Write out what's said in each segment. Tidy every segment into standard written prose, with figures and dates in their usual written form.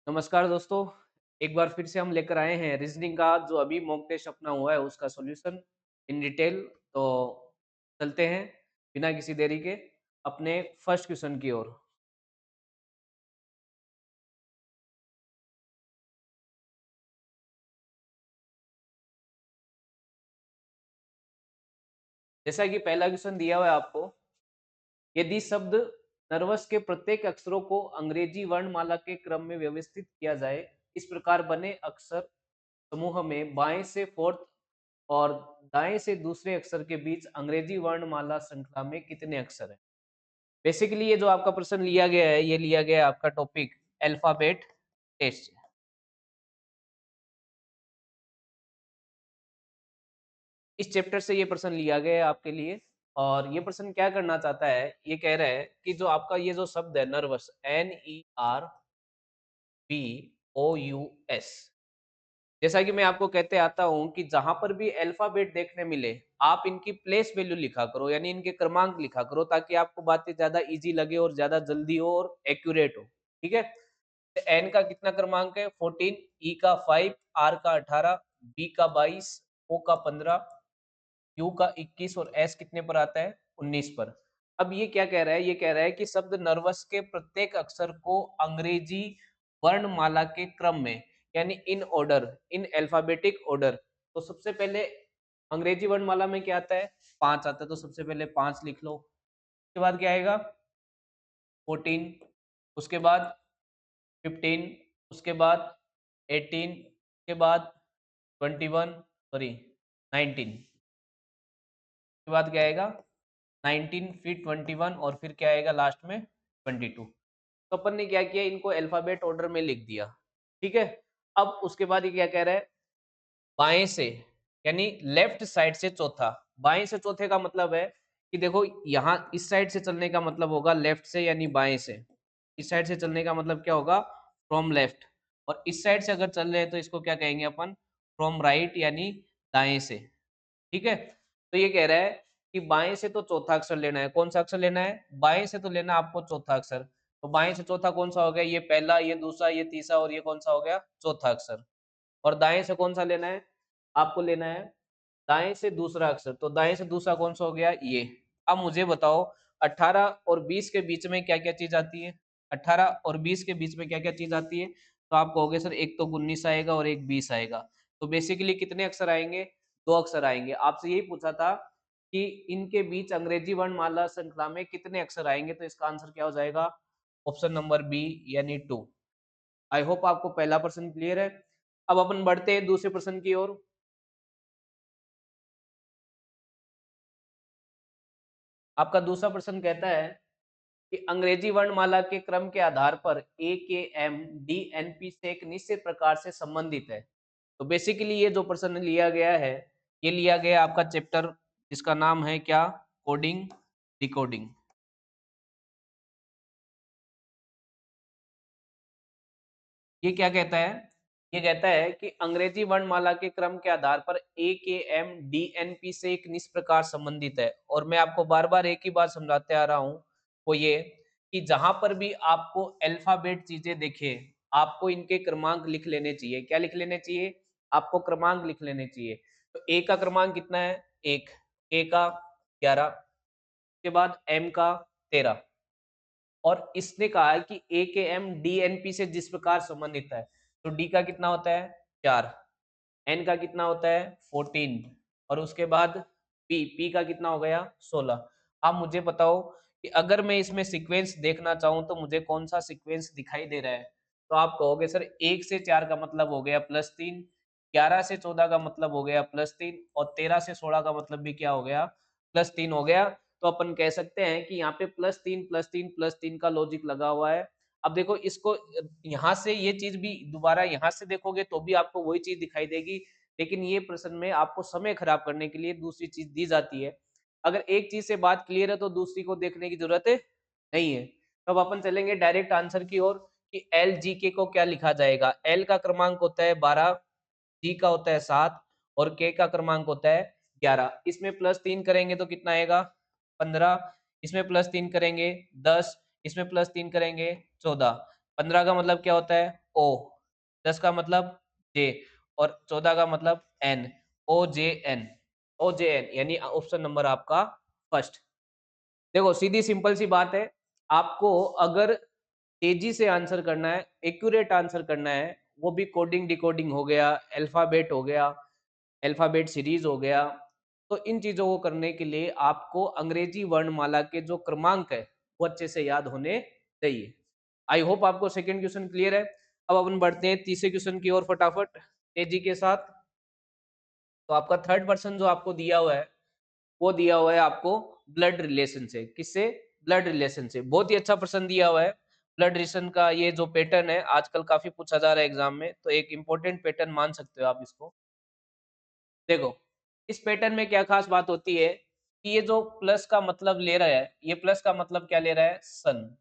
नमस्कार दोस्तों, एक बार फिर से हम लेकर आए हैं रीज़निंग का जो अभी मॉक टेस्ट अपना हुआ है उसका सॉल्यूशन इन डिटेल। तो चलते हैं बिना किसी देरी के अपने फर्स्ट क्वेश्चन की ओर। जैसा कि पहला क्वेश्चन दिया हुआ है आपको, यदि शब्द नर्वस के प्रत्येक अक्षरों को अंग्रेजी वर्णमाला के क्रम में व्यवस्थित किया जाए, इस प्रकार बने अक्षर समूह में बाएं से फोर्थ और दाएं से दूसरे अक्षर के बीच अंग्रेजी वर्णमाला श्रृंखला में कितने अक्षर हैं? बेसिकली ये जो आपका प्रश्न लिया गया है, ये लिया गया है आपका टॉपिक अल्फाबेट टेस्ट। इस चैप्टर से ये प्रश्न लिया गया है आपके लिए। और ये प्रश्न क्या करना चाहता है, ये कह रहा है कि जो आपका ये जो शब्द है नर्वस, NERVOUS, जैसा कि मैं आपको कहते आता हूँ कि जहां पर भी अल्फाबेट देखने मिले, आप इनकी प्लेस वैल्यू लिखा करो, यानी इनके क्रमांक लिखा करो, ताकि आपको बातें ज्यादा इजी लगे और ज्यादा जल्दी हो और एक्यूरेट हो। ठीक है। एन का कितना क्रमांक है? 14, ई का 5, आर का 18, बी का 22, ओ का 15, यू का 21 और एस कितने पर आता है? 19 पर। अब ये क्या कह रहा है? ये कह रहा है कि शब्द नर्वस के प्रत्येक अक्षर को अंग्रेजी वर्णमाला के क्रम में, यानी in order, in alphabetic order. तो सबसे पहले अंग्रेजी वर्णमाला में क्या आता है? 5 आता है, तो सबसे पहले 5 लिख लो। उसके बाद क्या आएगा? 14, उसके बाद 15, उसके बाद 18, उसके बाद 21, सॉरी 19, उसके बाद क्या आएगा? 19, फिर 21 और फिर क्या आएगा लास्ट में? 22। तो अपन ने क्या किया, इनको अल्फाबेट ऑर्डर में लिख दिया। ठीक है। अब उसके बाद ये क्या कह रहा है? बाएं से, यानी लेफ्ट साइड से चौथा। बाएं से चौथे का मतलब है कि देखो, यहाँ इस साइड से चलने का मतलब होगा लेफ्ट से, यानी बाएं से। इस साइड से चलने का मतलब क्या होगा? From left. और इस साइड से अगर चल रहे हैं तो इसको क्या कहेंगे अपन? फ्रॉम राइट, यानी दाएं से। ठीक है। तो ये कह रहा है कि बाएं से तो चौथा अक्षर लेना है। कौन सा अक्षर लेना है? बाएं से तो लेना है आपको चौथा अक्षर। तो बाएं से चौथा कौन सा हो गया? ये पहला, ये दूसरा, ये तीसरा और ये कौन सा हो गया? चौथा अक्षर। और दाएं से कौन सा लेना है? आपको लेना है दाएं से दूसरा अक्षर। तो दाएं से दूसरा कौन सा हो गया? ये। अब मुझे बताओ, 18 और 20 के बीच में क्या क्या चीज आती है? 18 और 20 के बीच में क्या क्या चीज आती है? तो आप कहोगे सर एक तो 19 आएगा और एक 20 आएगा। तो बेसिकली कितने अक्षर आएंगे? दो अक्षर आएंगे। आपसे यही पूछा था कि इनके बीच अंग्रेजी वर्णमाला श्रृंखला में कितने अक्षर आएंगे, तो इसका आंसर क्या हो जाएगा? ऑप्शन नंबर बी, यानी 2। आई होप आपको पहला प्रश्न क्लियर है। अब अपन बढ़ते हैं दूसरे प्रश्न की ओर। आपका दूसरा प्रश्न कहता है कि अंग्रेजी वर्णमाला के क्रम के आधार पर ए के एम डी एन पी से एक निश्चित प्रकार से संबंधित है। तो बेसिकली ये जो प्रश्न लिया गया है, ये लिया गया आपका चैप्टर जिसका नाम है क्या? Coding, decoding. ये क्या कहता है? ये कहता है कि अंग्रेजी वर्णमाला के क्रम के आधार पर ए के एम डी एन पी से एक निस प्रकार संबंधित है। और मैं आपको बार बार एक ही बात समझाते आ रहा हूं, वो ये कि जहां पर भी आपको अल्फाबेट चीजें दिखे, आपको इनके क्रमांक लिख लेने चाहिए। क्या लिख लेने चाहिए? आपको क्रमांक लिख लेने चाहिए। तो ए का क्रमांक कितना है? एक। ए का 11, के बाद एम का 13। और इसने कहा है कि ए के एम डी एन पी से जिस प्रकार संबंधित है, तो डी का कितना होता है? 4। एन का कितना होता है? 14। और उसके बाद पी, पी का कितना हो गया? 16। अब मुझे बताओ कि अगर मैं इसमें सीक्वेंस देखना चाहूं तो मुझे कौन सा सीक्वेंस दिखाई दे रहा है? तो आप कहोगे सर 1 से 4 का मतलब हो गया +3, 11 से 14 का मतलब हो गया +3 और 13 से 16 का मतलब भी क्या हो गया? +3 हो गया। तो अपन कह सकते हैं कि यहाँ पे +3 +3 +3 का लॉजिक लगा हुआ है। अब देखो इसको, यहाँ से ये चीज़ भी दोबारा यहाँ से देखोगे तो भी आपको वही चीज़ दिखाई देगी। लेकिन ये प्रश्न में आपको समय खराब करने के लिए दूसरी चीज़ दी जाती है। अगर एक चीज़ से बात क्लियर है तो दूसरी को देखने की ज़रूरत नहीं है। तो अब अपन चलेंगे डायरेक्ट आंसर की ओर कि एलजीके को क्या लिखा जाएगा? एल का क्रमांक होता है 12, जी का होता है 7 और के का क्रमांक होता है 11। इसमें +3 करेंगे तो कितना आएगा? 15। इसमें +3 करेंगे 10, इसमें +3 करेंगे 14। 15 का मतलब क्या होता है? ओ, 10 का मतलब जे और 14 का मतलब एन, OJN, OJN यानी ऑप्शन नंबर आपका फर्स्ट। देखो सीधी सिंपल सी बात है, आपको अगर तेज़ी से आंसर करना है, एक्यूरेट आंसर करना है, वो भी कोडिंग डिकोडिंग हो गया, अल्फ़ाबेट हो गया, अल्फ़ाबेट सीरीज़ हो गया, तो इन चीज़ों को करने के लिए आपको अंग्रेजी वर्णमाला के जो क्रमांक है, वो अच्छे से याद होने चाहिए। आई होप आपको सेकंड क्वेश्चन क्लियर है। अब अपन बढ़ते हैं तीसरे क्वेश्चन की ओर फटाफट, तेज़ी के साथ। तो आपका थर्ड पर्सन जो आपको दिया हुआ है, वो दिया हुआ है आपको ब्लड रिलेशन से। किससे? ब्लड रिलेशन से। बहुत ही अच्छा प्रश्न दिया हुआ है। ब्लड रिलेशन का ये जो पैटर्न है आजकल काफ़ी पूछा जा रहा है एग्ज़ाम में, तो एक इम्पोर्टेंट पैटर्न मान सकते हो आप इसको। देखो, इस पैटर्न में क्या ख़ास बात होती है कि ये जो प्लस का मतलब ले रहा है, ये प्लस का मतलब क्या ले रहा है? सन।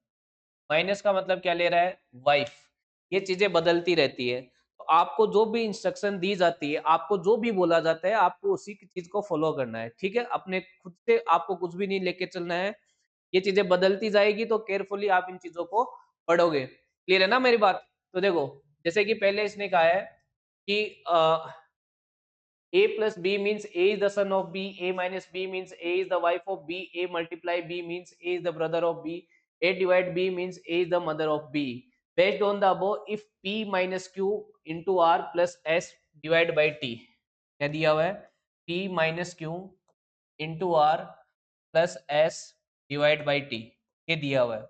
माइनस का मतलब क्या ले रहा है? वाइफ। ये चीज़ें बदलती रहती है। तो आपको जो भी इंस्ट्रक्शन दी जाती है, आपको जो भी बोला जाता है, आपको उसी की चीज़ को फ़ॉलो करना है, ठीक है? अपने खुद से आपको कुछ भी नहीं लेके चलना है। ये चीज़ें बदलती जाएगी तो केयरफुली आप इन चीज़ों को पढ़ोगे। क्लियर है ना मेरी बात? तो देखो, जैसे कि पहले इसने कहा है कि A plus B means A is the son of B, A minus B means A is the wife of B, A multiply B means A is the brother of B, A divide B means A is the mother of B. Based on the above, if P minus Q into R plus S divided by T, क्या दिया हुआ है? P minus Q into R plus S divide by T, ये दिया हुआ है।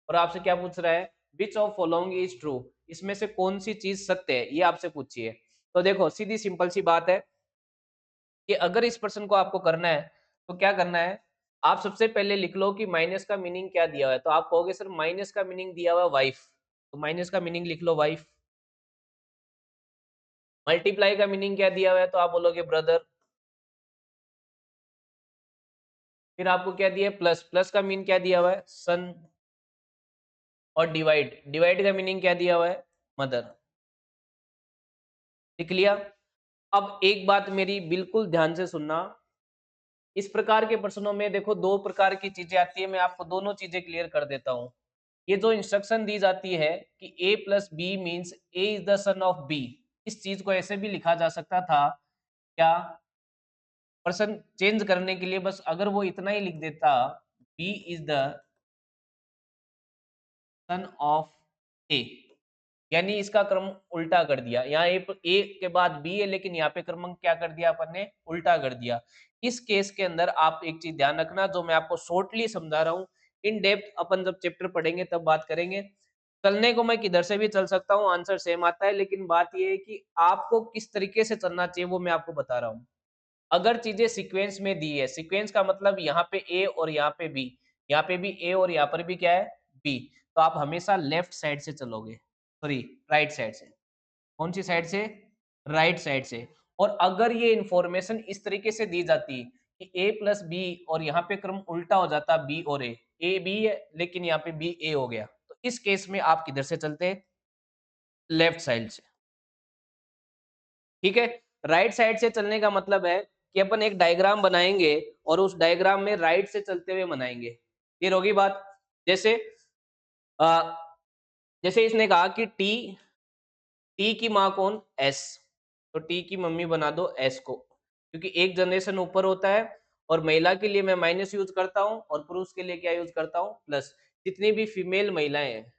और आपसे क्या पूछ रहा है? Which of following is true? इसमें से कौन सी चीज सत्य है? ये आपसे पूछिए। तो देखो सीधी सिंपल सी बात है कि अगर इस प्रश्न को आपको करना है, तो क्या करना है? आप सबसे पहले लिख लो कि माइनस का मीनिंग क्या दिया हुआ है, तो आप कहोगे सर माइनस का मीनिंग दिया हुआ है वाइफ, तो माइनस का मीनिंग लिख लो वाइफ। मल्टीप्लाई का मीनिंग क्या दिया हुआ है, तो आप बोलोगे ब्रदर। फिर आपको क्या दिया है? प्लस, प्लस का मीन क्या दिया हुआ है? सन। और डिवाइड, डिवाइड का मीनिंग क्या दिया हुआ है? मदर। लिख लिया? अब एक बात मेरी बिल्कुल ध्यान से सुनना, इस प्रकार के प्रश्नों में देखो 2 प्रकार की चीज़ें आती है, मैं आपको दोनों चीज़ें क्लियर कर देता हूँ। ये जो इंस्ट्रक्शन दी जाती है कि A plus B means A is the son of B, इस चीज़ को ऐसे भी लिखा जा सकता था, क्या? प्रश्न चेंज करने के लिए बस अगर वो इतना ही लिख देता, B is the son of A, यानी इसका क्रम उल्टा कर दिया। यहाँ ए के बाद बी है, लेकिन यहाँ पे क्रमांक क्या कर दिया अपन ने? उल्टा कर दिया। इस केस के अंदर आप एक चीज ध्यान रखना, जो मैं आपको शॉर्टली समझा रहा हूँ, इन डेप्थ अपन जब चैप्टर पढ़ेंगे तब बात करेंगे। चलने को मैं किधर से भी चल सकता हूँ, आंसर सेम आता है, लेकिन बात ये है कि आपको किस तरीके से चलना चाहिए वो मैं आपको बता रहा हूँ। अगर चीजें सीक्वेंस में दी है, सीक्वेंस का मतलब यहाँ पे ए और यहाँ पे बी, यहाँ पे भी ए और यहाँ पर भी क्या है? बी, तो आप हमेशा लेफ्ट साइड से चलोगे, सॉरी राइट साइड से। कौन सी साइड से? राइट साइड से। और अगर ये इंफॉर्मेशन इस तरीके से दी जाती कि ए प्लस बी और यहाँ पे क्रम उल्टा हो जाता, बी और ए बी है लेकिन यहाँ पे बी ए हो गया, तो इस केस में आप किधर से चलते? लेफ्ट साइड से। ठीक है? राइट साइड से चलने का मतलब है कि अपन एक डायग्राम बनाएँगे और उस डायग्राम में राइट से चलते हुए बनाएँगे। क्लियर होगी बात? जैसे अ, जैसे इसने कहा कि टी की माँ कौन? एस, तो टी की मम्मी बना दो एस को, क्योंकि एक जनरेशन ऊपर होता है और महिला के लिए मैं माइनस यूज़ करता हूँ और पुरुष के लिए क्या यूज़ करता हूँ? प्लस। जितनी भी फीमेल महिलाएँ हैं,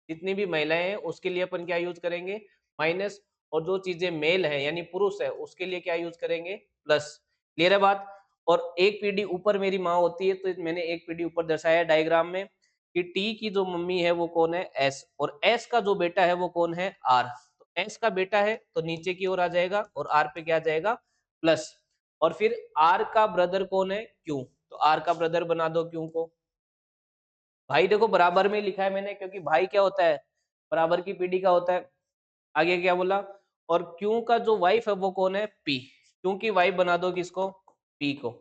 जितनी भी महिलाएँ हैं उसके लिए अपन क्या यूज़ करेंगे? माइनस। और जो चीज़ें मेल है यानी पुरुष है उसके लिए क्या यूज़ करेंगे? प्लस। क्लियर है बात? और एक पीढ़ी ऊपर मेरी माँ होती है, तो मैंने एक पीढ़ी ऊपर दर्शाया है डायग्राम में कि टी की जो मम्मी है वो कौन है? एस, और एस का जो बेटा है वो कौन है? आर। तो एस का बेटा है तो नीचे की ओर आ जाएगा और आर पे क्या आ जाएगा? प्लस। और फिर आर का ब्रदर कौन है? क्यू, तो आर का ब्रदर बना दो क्यू को। भाई देखो बराबर में लिखा है मैंने, क्योंकि भाई क्या होता है? बराबर की पीढ़ी का होता है। आगे क्या बोला? और क्यू का जो वाइफ है वो कौन है? पी। क्यू की वाइफ बना दो किसको? पी को।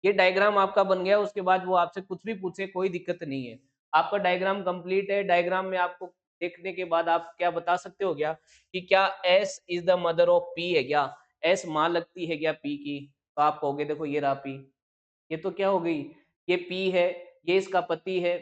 ये डायग्राम आपका बन गया, उसके बाद वो आपसे कुछ भी पूछे कोई दिक्कत नहीं है। आपका डायग्राम कंप्लीट है। डायग्राम में आपको देखने के बाद आप क्या बता सकते हो क्या कि क्या S is the mother of P है क्या? एस माँ लगती है क्या पी की? तो आप कहोगे देखो ये रहा पी, ये तो क्या हो गई? ये पी है, ये इसका पति है,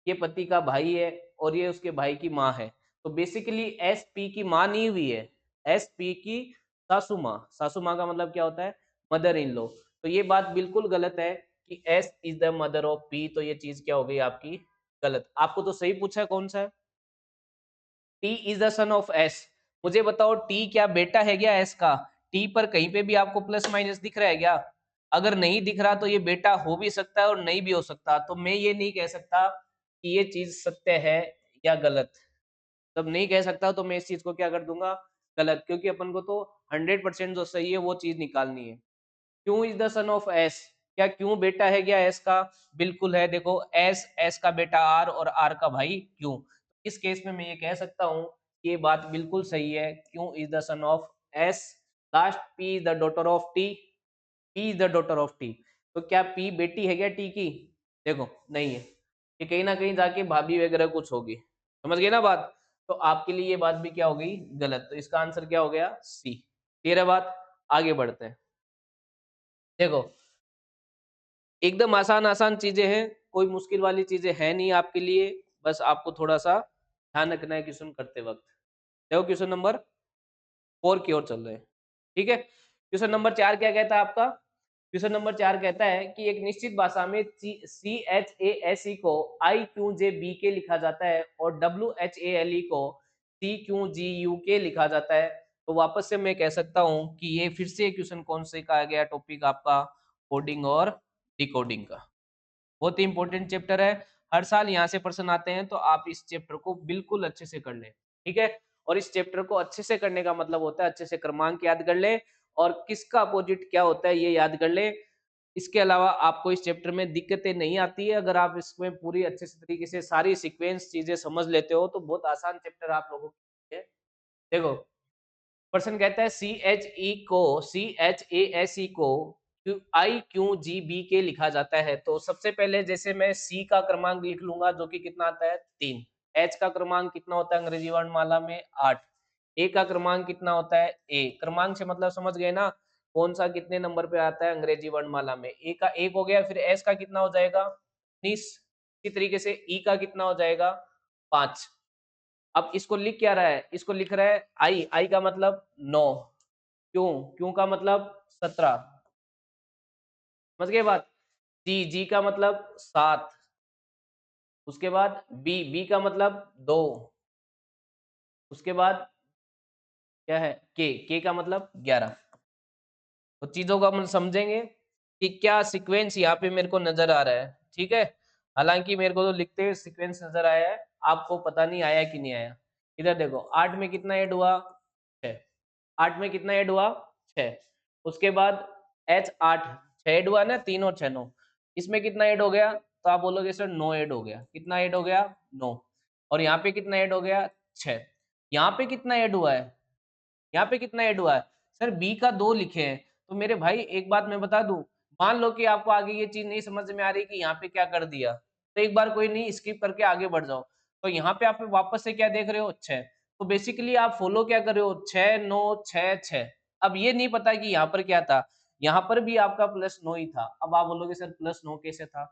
ये पति का भाई है और ये उसके भाई की माँ है। तो बेसिकली एस पी की माँ नहीं हुई है, एस पी की सासू माँ का मतलब क्या होता है? Mother in law. तो ये बात बिल्कुल गलत है कि S is the mother of P, तो ये चीज क्या हो गई आपकी? गलत। आपको तो सही पूछा है कौन सा है? T is the son of S. मुझे बताओ टी क्या बेटा है क्या एस का? टी पर कहीं पे भी आपको प्लस माइनस दिख रहा है क्या? अगर नहीं दिख रहा तो ये बेटा हो भी सकता है और नहीं भी हो सकता, तो मैं ये नहीं कह सकता कि ये चीज सत्य है या गलत। तब नहीं कह सकता तो मैं इस चीज को क्या कर दूंगा? गलत, क्योंकि अपन को तो 100% जो सही है वो चीज निकालनी है। क्यों is the son of S? क्या क्यों बेटा है क्या एस का? बिल्कुल है। देखो एस, एस का बेटा आर और आर का भाई क्यों। इस केस में मैं ये कह सकता हूँ कि ये बात बिल्कुल सही है। क्यों is the son of S. Last P is the daughter of T. P is the daughter of T. तो क्या पी बेटी है क्या टी की? देखो नहीं है, ये कहीं ना कहीं जाके भाभी वगैरह कुछ होगी। समझ गए ना बात? तो आपके लिए ये बात भी क्या हो गई? गलत। तो इसका आंसर क्या हो गया? सी। क्लियर है बात? आगे बढ़ते हैं। देखो एकदम आसान आसान चीजें हैं, कोई मुश्किल वाली चीजें हैं नहीं आपके लिए। बस आपको थोड़ा सा ध्यान रखना है क्वेश्चन करते वक्त। देखो क्वेश्चन नंबर 4 की ओर चल रहे हैं। ठीक है, क्वेश्चन नंबर 4 क्या कहता है आपका? क्वेश्चन नंबर 4 कहता है कि एक निश्चित भाषा में C H A S E को आई क्यू जे बी के लिखा जाता है और W H A L E को सी क्यू जी यू के लिखा जाता है। तो वापस से मैं कह सकता हूँ कि ये फिर से क्वेश्चन कौन से का आ गया टॉपिक आपका? कोडिंग और डिकोडिंग का। बहुत ही इंपॉर्टेंट चैप्टर है। हर साल यहाँ से प्रश्न आते हैं, तो आप इस चैप्टर को बिल्कुल अच्छे से कर लें। ठीक है, और इस चैप्टर को अच्छे से करने का मतलब होता है अच्छे से क्रमांक याद कर ले और किसका अपोजिट क्या होता है ये याद कर ले। इसके अलावा आपको इस चैप्टर में दिक्कतें नहीं आती है। अगर आप इसमें पूरी अच्छे से तरीके से सारी सीक्वेंस चीजें समझ लेते हो तो बहुत आसान चैप्टर आप लोगों के लिए। देखो पर्सन कहता है C H A S E को आई क्यू जी बी के लिखा जाता है। तो सबसे पहले जैसे मैं सी का क्रमांक लिख लूंगा जो कि कितना आता है? 3। एच का क्रमांक कितना होता है अंग्रेजी वर्णमाला में? 8। ए का क्रमांक कितना होता है? ए क्रमांक से मतलब समझ गए ना, कौन सा कितने नंबर पे आता है अंग्रेजी वर्णमाला में? ए का 1 हो गया। फिर एस का कितना हो जाएगा? 19। इसी तरीके से ई का कितना हो जाएगा? 5। अब इसको लिख क्या रहा है? इसको लिख रहा है आई। आई का मतलब 9। क्यों? क्यों का मतलब 17। समझ गए बात? जी, जी का मतलब 7। उसके बाद बी, बी का मतलब 2। उसके बाद क्या है? के का मतलब 11। तो चीजों को हम समझेंगे कि क्या सीक्वेंस यहाँ पे मेरे को नजर आ रहा है। ठीक है, हालांकि मेरे को तो लिखते हुए सीक्वेंस नजर आया है, आपको पता नहीं आया कि नहीं आया। इधर देखो 8 में कितना ऐड हुआ? 6। 8 में कितना ऐड हुआ? 6। उसके बाद एच 8, 6 ऐड हुआ ना, 3 और 6 9। इसमें कितना ऐड हो गया? तो आप बोलोगे सर 9 ऐड हो गया। कितना ऐड हो गया? 9। और यहाँ पे कितना ऐड हो गया? 6। यहाँ पे कितना ऐड हुआ है? यहाँ पे कितना ऐड हुआ है? सर बी का 2 लिखे हैं। तो मेरे भाई एक बात मैं बता दूं, मान लो कि आपको आगे ये चीज नहीं समझ में आ रही कि यहाँ पे क्या कर दिया, तो एक बार कोई नहीं स्किप करके आगे बढ़ जाओ। तो यहाँ पे आप वापस से क्या देख रहे हो? 6। तो बेसिकली आप फॉलो क्या कर रहे हो? 6 9 6 6। अब ये नहीं पता कि यहाँ पर क्या था। यहाँ पर भी आपका प्लस 9 ही था। अब आप बोलोगे सर प्लस 9 कैसे था?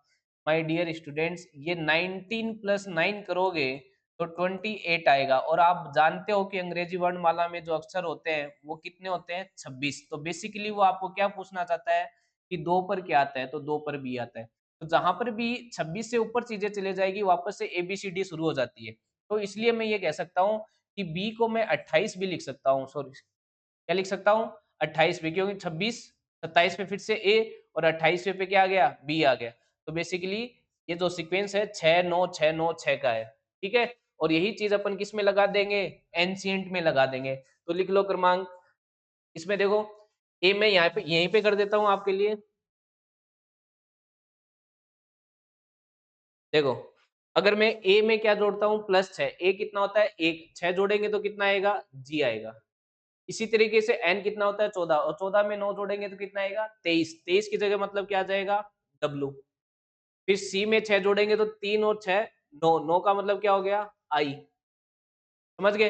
माय डियर स्टूडेंट्स, ये 19 प्लस 9 करोगे तो 28 आएगा। और आप जानते हो कि अंग्रेजी वर्णमाला में जो अक्षर होते हैं वो कितने होते हैं? 26। तो बेसिकली वो आपको क्या पूछना चाहता है कि 2 पर क्या आता है? तो 2 पर बी आता है। तो जहां पर भी 26 से ऊपर चीजें चले जाएगी वापस से एबीसीडी शुरू हो जाती है। तो इसलिए मैं ये कह सकता हूँ कि बी को मैं 28 भी लिख सकता हूँ। सॉरी, क्या लिख सकता हूँ? 28 पे, क्योंकि 26 27 पे फिर से ए और 28वें पे क्या आ गया? बी आ गया। तो बेसिकली ये जो सीक्वेंस है 6 9 6 9 6 का है। ठीक है, और यही चीज अपन किस में लगा देंगे? एनशिएंट में लगा देंगे। तो लिख लो क्रमांक। इसमें देखो ए मैं यहाँ पे यहीं पे कर देता हूँ आपके लिए। देखो अगर मैं ए में क्या जोड़ता हूँ? +6। ए कितना होता है? 1। 6 जोड़ेंगे तो कितना आएगा? जी आएगा। इसी तरीके से n कितना होता है? 14। और 14 में 9 जोड़ेंगे तो कितना आएगा? 23। 23 की जगह मतलब क्या आ जाएगा? W। फिर C में 6 जोड़ेंगे तो 3 और 6 9। 9 का मतलब क्या हो गया? I। समझ गए?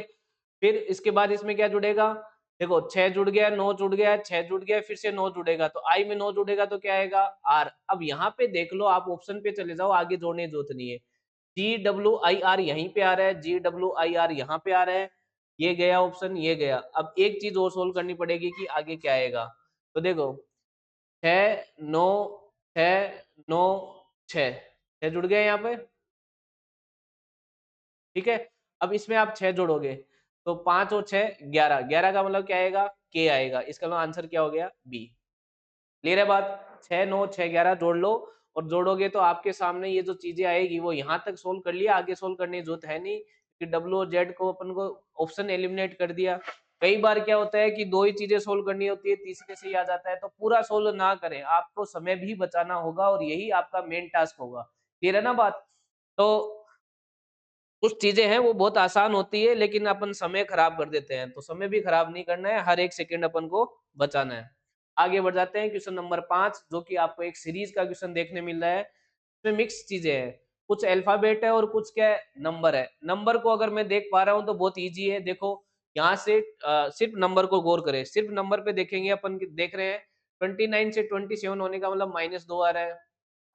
फिर इसके बाद इसमें क्या जुड़ेगा? देखो 6 जुड़ गया, 9 जुड़ गया, 6 जुड़ गया, फिर से 9 जुड़ेगा। तो I में 9 जुड़ेगा तो क्या आएगा? R। अब यहाँ पे देख लो, आप ऑप्शन पे चले जाओ, आगे जोड़ने की जरूरत नहीं है। GWIR यहीं पे आ रहा है, GWIR यहाँ पे आ रहा है, ये गया ऑप्शन, ये गया। अब एक चीज और सोल्व करनी पड़ेगी कि आगे क्या आएगा। तो देखो 6 9 6 9 6 6 जुड़ गए यहाँ पे, ठीक है। अब इसमें आप 6 जोड़ोगे तो 5 और 6 11, 11 का मतलब क्या आएगा, के आएगा। इसका मतलब आंसर क्या हो गया, बी। क्लियर है बात। 6 9 6 11 जोड़ लो, और जोड़ोगे तो आपके सामने ये जो चीजें आएगी वो यहाँ तक सोल्व कर लिया, आगे सोल्व करने की जरूरत है नहीं, कि डब्ल्यू और जेड को अपन को ऑप्शन एलिमिनेट कर दिया। कई बार क्या होता है कि दो ही चीजें सोल्व करनी होती है, तीसरे से ही आ जाता है, तो पूरा सोल्व ना करें, आपको समय भी बचाना होगा और यही आपका मेन टास्क होगा। क्लियर है ना बात। तो कुछ चीजें हैं वो बहुत आसान होती है, लेकिन अपन समय खराब कर देते हैं, तो समय भी खराब नहीं करना है, हर एक सेकंड अपन को बचाना है। आगे बढ़ जाते हैं क्वेश्चन नंबर 5, जो कि आपको एक सीरीज का क्वेश्चन देखने मिल रहा है। इसमें मिक्स चीजें हैं, कुछ अल्फाबेट है और कुछ क्या है, नंबर है। नंबर को अगर मैं देख पा रहा हूँ तो बहुत ईजी है। देखो यहाँ से सिर्फ नंबर को गौर करें, सिर्फ नंबर पे देखेंगे अपन, देख रहे हैं 29 से 27 होने का मतलब -2 आ रहा है।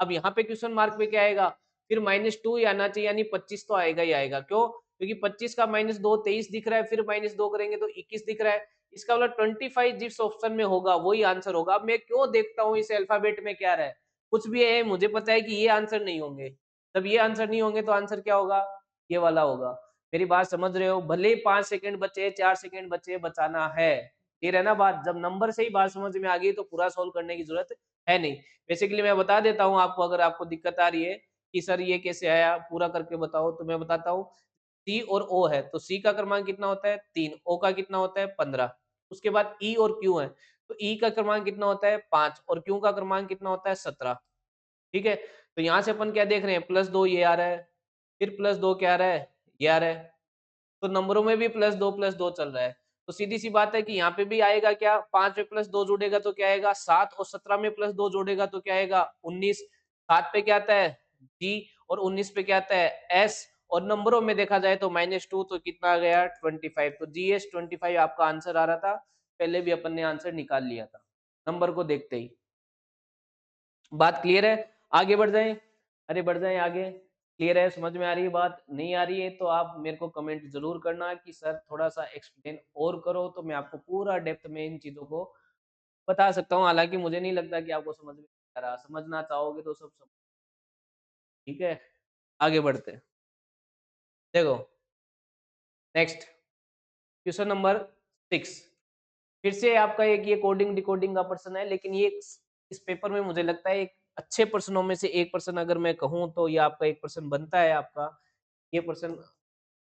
अब यहाँ पे क्वेश्चन मार्क पे क्या आएगा, फिर -2 ही आना चाहिए, यानी 25 तो आएगा ही आएगा। क्यों? क्योंकि 25 का -2 23 दिख रहा है, फिर -2 करेंगे तो 21 दिख रहा है। इसका मतलब 25 जिस ऑप्शन में होगा वही आंसर होगा। अब मैं क्यों देखता हूँ इस अल्फाबेट में क्या रहा है, कुछ भी है, मुझे पता है कि ये आंसर नहीं होंगे। जब ये आंसर नहीं होंगे तो आंसर क्या होगा, ये वाला होगा। मेरी बात समझ रहे हो। भले ही 5 सेकंड बचे, 4 सेकंड बचे, बचाना है। क्लियर है ना बात। जब नंबर से ही बात समझ में आ गई तो पूरा सोल्व करने की जरूरत है नहीं। बेसिकली मैं बता देता हूँ आपको, अगर आपको दिक्कत आ रही है कि सर ये कैसे आया, पूरा करके बताओ, तो मैं बताता हूँ। सी और ओ है, तो सी का क्रमांक कितना होता है, 3। ओ का कितना होता है, 15। उसके बाद ई और क्यू है, तो ई का क्रमांक कितना होता है, 5, और क्यू का क्रमांक कितना होता है, 17। ठीक है। तो यहाँ से अपन क्या देख रहे हैं, +2 ये आ रहा है, फिर +2 क्या आ रहा है, ये आ रहा है। तो नंबरों में भी +2 चल रहा है। तो सीधी-सी बात है कि यहाँ पे भी आएगा क्या, 5 में +2 जोड़ेगा तो क्या आएगा 7, और 17 में +2 जोड़ेगा तो क्या आएगा 19। 7 पे क्या आता है, जी, और 19 पे क्या आता है, एस, और नंबरों में देखा जाए तो -2, तो कितना आ गया 25। तो जीएस 25 आपका आंसर आ रहा था। पहले भी अपन ने आंसर निकाल लिया था नंबर को देखते ही। बात क्लियर है? आगे बढ़ जाएँ? अरे बढ़ जाएँ आगे। क्लियर है? समझ में आ रही है बात? नहीं आ रही है तो आप मेरे को कमेंट ज़रूर करना कि सर थोड़ा-सा एक्सप्लेन और करो, तो मैं आपको पूरा डेप्थ में इन चीज़ों को बता सकता हूँ। हालाँकि मुझे नहीं लगता कि आपको समझ में आ रहा। समझना चाहोगे तो सब सम ठीक है? आगे बढ़ते हैं। देखो नेक्स्ट क्वेश्चन नंबर 6। फिर से आपका एक ये कोडिंग डिकोडिंग का प्रश्न है, लेकिन ये इस पेपर में मुझे लगता है एक अच्छे प्रश्नों में से एक प्रश्न अगर मैं कहूँ तो ये आपका एक प्रश्न बनता है आपका। ये प्रश्न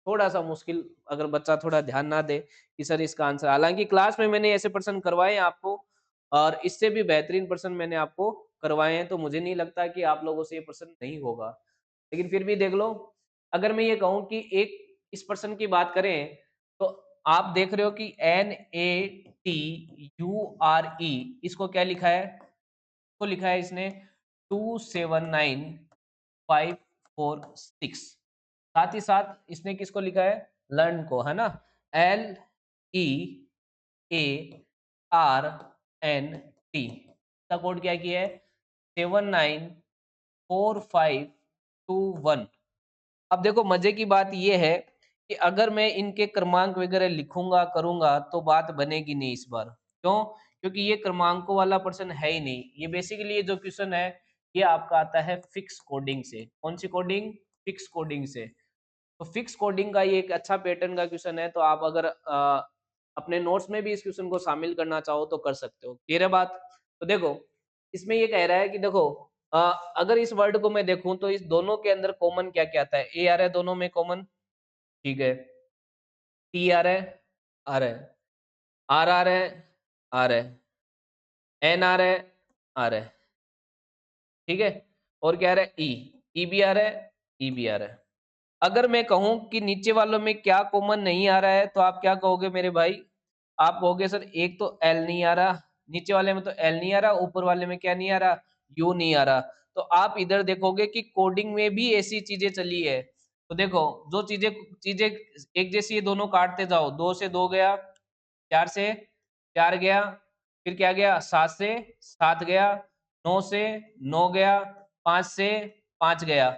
थोड़ा-सा मुश्किल, अगर बच्चा थोड़ा ध्यान ना दे कि सर इसका आंसर, हालाँकि क्लास में मैंने ऐसे प्रश्न करवाए हैं आपको, और इससे भी बेहतरीन प्रश्न मैंने आपको करवाए हैं, तो मुझे नहीं लगता कि आप लोगों से ये प्रश्न नहीं होगा। लेकिन फिर भी देख लो, अगर मैं ये कहूँ कि एक इस प्रश्न की बात करें, तो आप देख रहे हो कि NATURE, इसको क्या लिखा है? इसको लिखा है इसने 279546। साथ ही साथ इसने किसको लिखा है? लर्न को, है ना? LEARNT। इसका कोड क्या किया है? 794521। अब देखो मजे की बात ये है कि अगर मैं इनके क्रमांक वगैरह लिखूंगा करूंगा तो बात बनेगी नहीं इस बार। क्यों? क्योंकि ये क्रमांकों वाला प्रश्न है ही नहीं। ये बेसिकली ये जो क्वेश्चन है ये आपका आता है फिक्स कोडिंग से। कौन सी कोडिंग? फिक्स कोडिंग से। तो फिक्स कोडिंग का ये एक अच्छा पैटर्न का क्वेश्चन है, तो आप अगर अपने नोट्स में भी इस क्वेश्चन को शामिल करना चाहो तो कर सकते हो। क्लियर है बात? तो देखो इसमें ये कह रहा है कि देखो अ, अगर इस वर्ड को मैं देखूं तो इस दोनों के अंदर कॉमन क्या क्या आता है? ए आ रहा है दोनों में कॉमन, ठीक है। टी आ रहा है, आ रहा है। आर आ रहा है, आ रहा है। एन आ रहा है, आ रहा है। ठीक है। और क्या आ रहा है? ई। ई भी आ रहा है, ई भी आ रहा है। अगर मैं कहूँ कि नीचे वालों में क्या कॉमन नहीं आ रहा है, तो आप क्या कहोगे मेरे भाई? आप कहोगे सर एक तो एल नहीं आ रहा, नीचे वाले में तो एल नहीं आ रहा, ऊपर वाले में क्या नहीं आ रहा? यू नहीं आ रहा। तो आप इधर देखोगे कि कोडिंग में भी ऐसी चीजें चली है। तो देखो जो चीजें चीजें एक जैसी ये दोनों काटते जाओ, 2 से 2 गया, 4 से 4 गया, फिर क्या गया? 7 से 7 गया, 9 से 9 गया, 5 से 5 गया।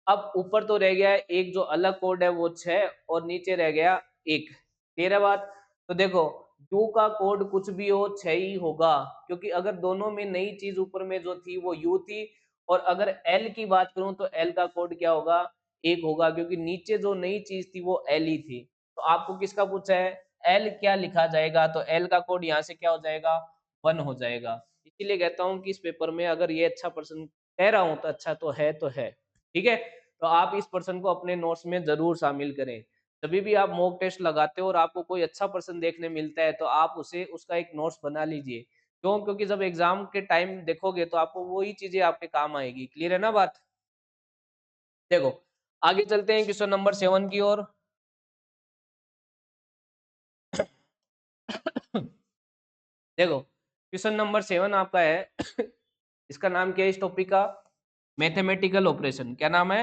अब ऊपर तो रह गया है एक जो अलग कोड है वो 6 और नीचे रह गया 1। क्लियर है बात? तो देखो u का कोड कुछ भी हो 6 ही होगा, क्योंकि अगर दोनों में नई चीज ऊपर में जो थी वो u थी, और अगर l की बात करूं तो l का कोड क्या होगा, 1 होगा, क्योंकि नीचे जो नई चीज थी वो l ही थी। तो आपको किसका पूछा है, l क्या लिखा जाएगा, तो l का कोड यहाँ से क्या हो जाएगा, 1 हो जाएगा। इसीलिए कहता हूँ कि इस पेपर में अगर ये अच्छा पर्सन कह रहा हूँ तो अच्छा तो है। ठीक है? तो आप इस पर्सन को अपने नोट्स में ज़रूर शामिल करें। जभी भी आप मॉक टेस्ट लगाते हो और आपको कोई अच्छा पर्सन देखने मिलता है, तो आप उसे उसका एक नोट्स बना लीजिए। क्यों? क्योंकि जब एग्ज़ाम के टाइम देखोगे तो आपको वही चीज़ें आपके काम आएगी। क्लियर है ना बात? देखो, आगे चलते हैं क्वेश्चन नंबर 7 की ओर। देखो, क्वेश्चन नंबर 7 आपका है इसका नाम क्या है इस टॉपिक का? Mathematical operation. क्या नाम है?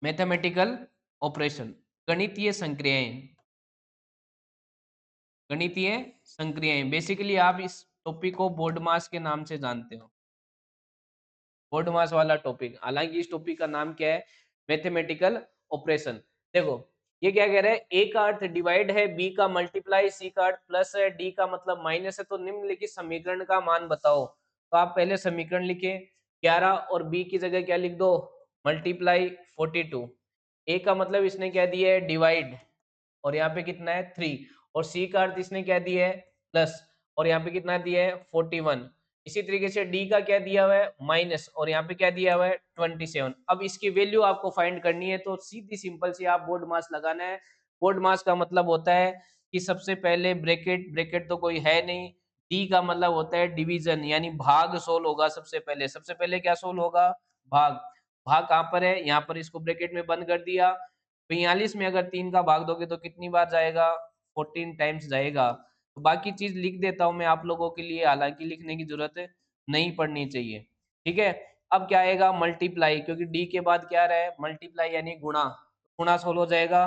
मैथमेटिकल ऑपरेशन, गणितीय संक्रियाएं। गणितीय संक्रियाएं, बेसिकली आप इस टॉपिक को बोर्ड मास के नाम से जानते हो, बोर्ड मास वाला टॉपिक। हालांकि इस टॉपिक का नाम क्या है, मैथमेटिकल ऑपरेशन। देखो ये क्या कह रहा है, ए का अर्थ डिवाइड है, बी का मल्टीप्लाई, सी का अर्थ प्लस है, डी का मतलब माइनस है, तो निम्नलिखित समीकरण का मान बताओ। तो आप पहले समीकरण लिखे, 11 और बी की जगह क्या लिख दो, मल्टीप्लाई 42। ए का मतलब इसने क्या दिया है, डिवाइड, और यहाँ पे कितना है 3, और सी का अर्थ इसने क्या दिया है, प्लस, और यहाँ पे कितना दिया है 41। इसी तरीके से डी का क्या दिया हुआ है, माइनस, और यहाँ पे क्या दिया हुआ है 27। अब इसकी वैल्यू आपको फाइंड करनी है, तो सीधी सिंपल सी आप बोर्ड मास लगाना है। बोर्ड मास का मतलब होता है कि सबसे पहले ब्रैकेट, ब्रैकेट तो कोई है नहीं, डी का मतलब होता है डिवीजन, यानी भाग सोल्व होगा सबसे पहले क्या सोल्व होगा, भाग। भाग कहाँ पर है, यहाँ पर, इसको ब्रैकेट में बंद कर दिया। 42 में अगर 3 का भाग दोगे तो कितनी बार जाएगा, 14 टाइम्स जाएगा। तो बाकी चीज लिख देता हूँ मैं आप लोगों के लिए, हालांकि लिखने की जरूरत नहीं पड़नी चाहिए। ठीक है? अब क्या आएगा, मल्टीप्लाई, क्योंकि डी के बाद क्या रहा है, मल्टीप्लाई यानी गुणा। गुणा सोल्व हो जाएगा।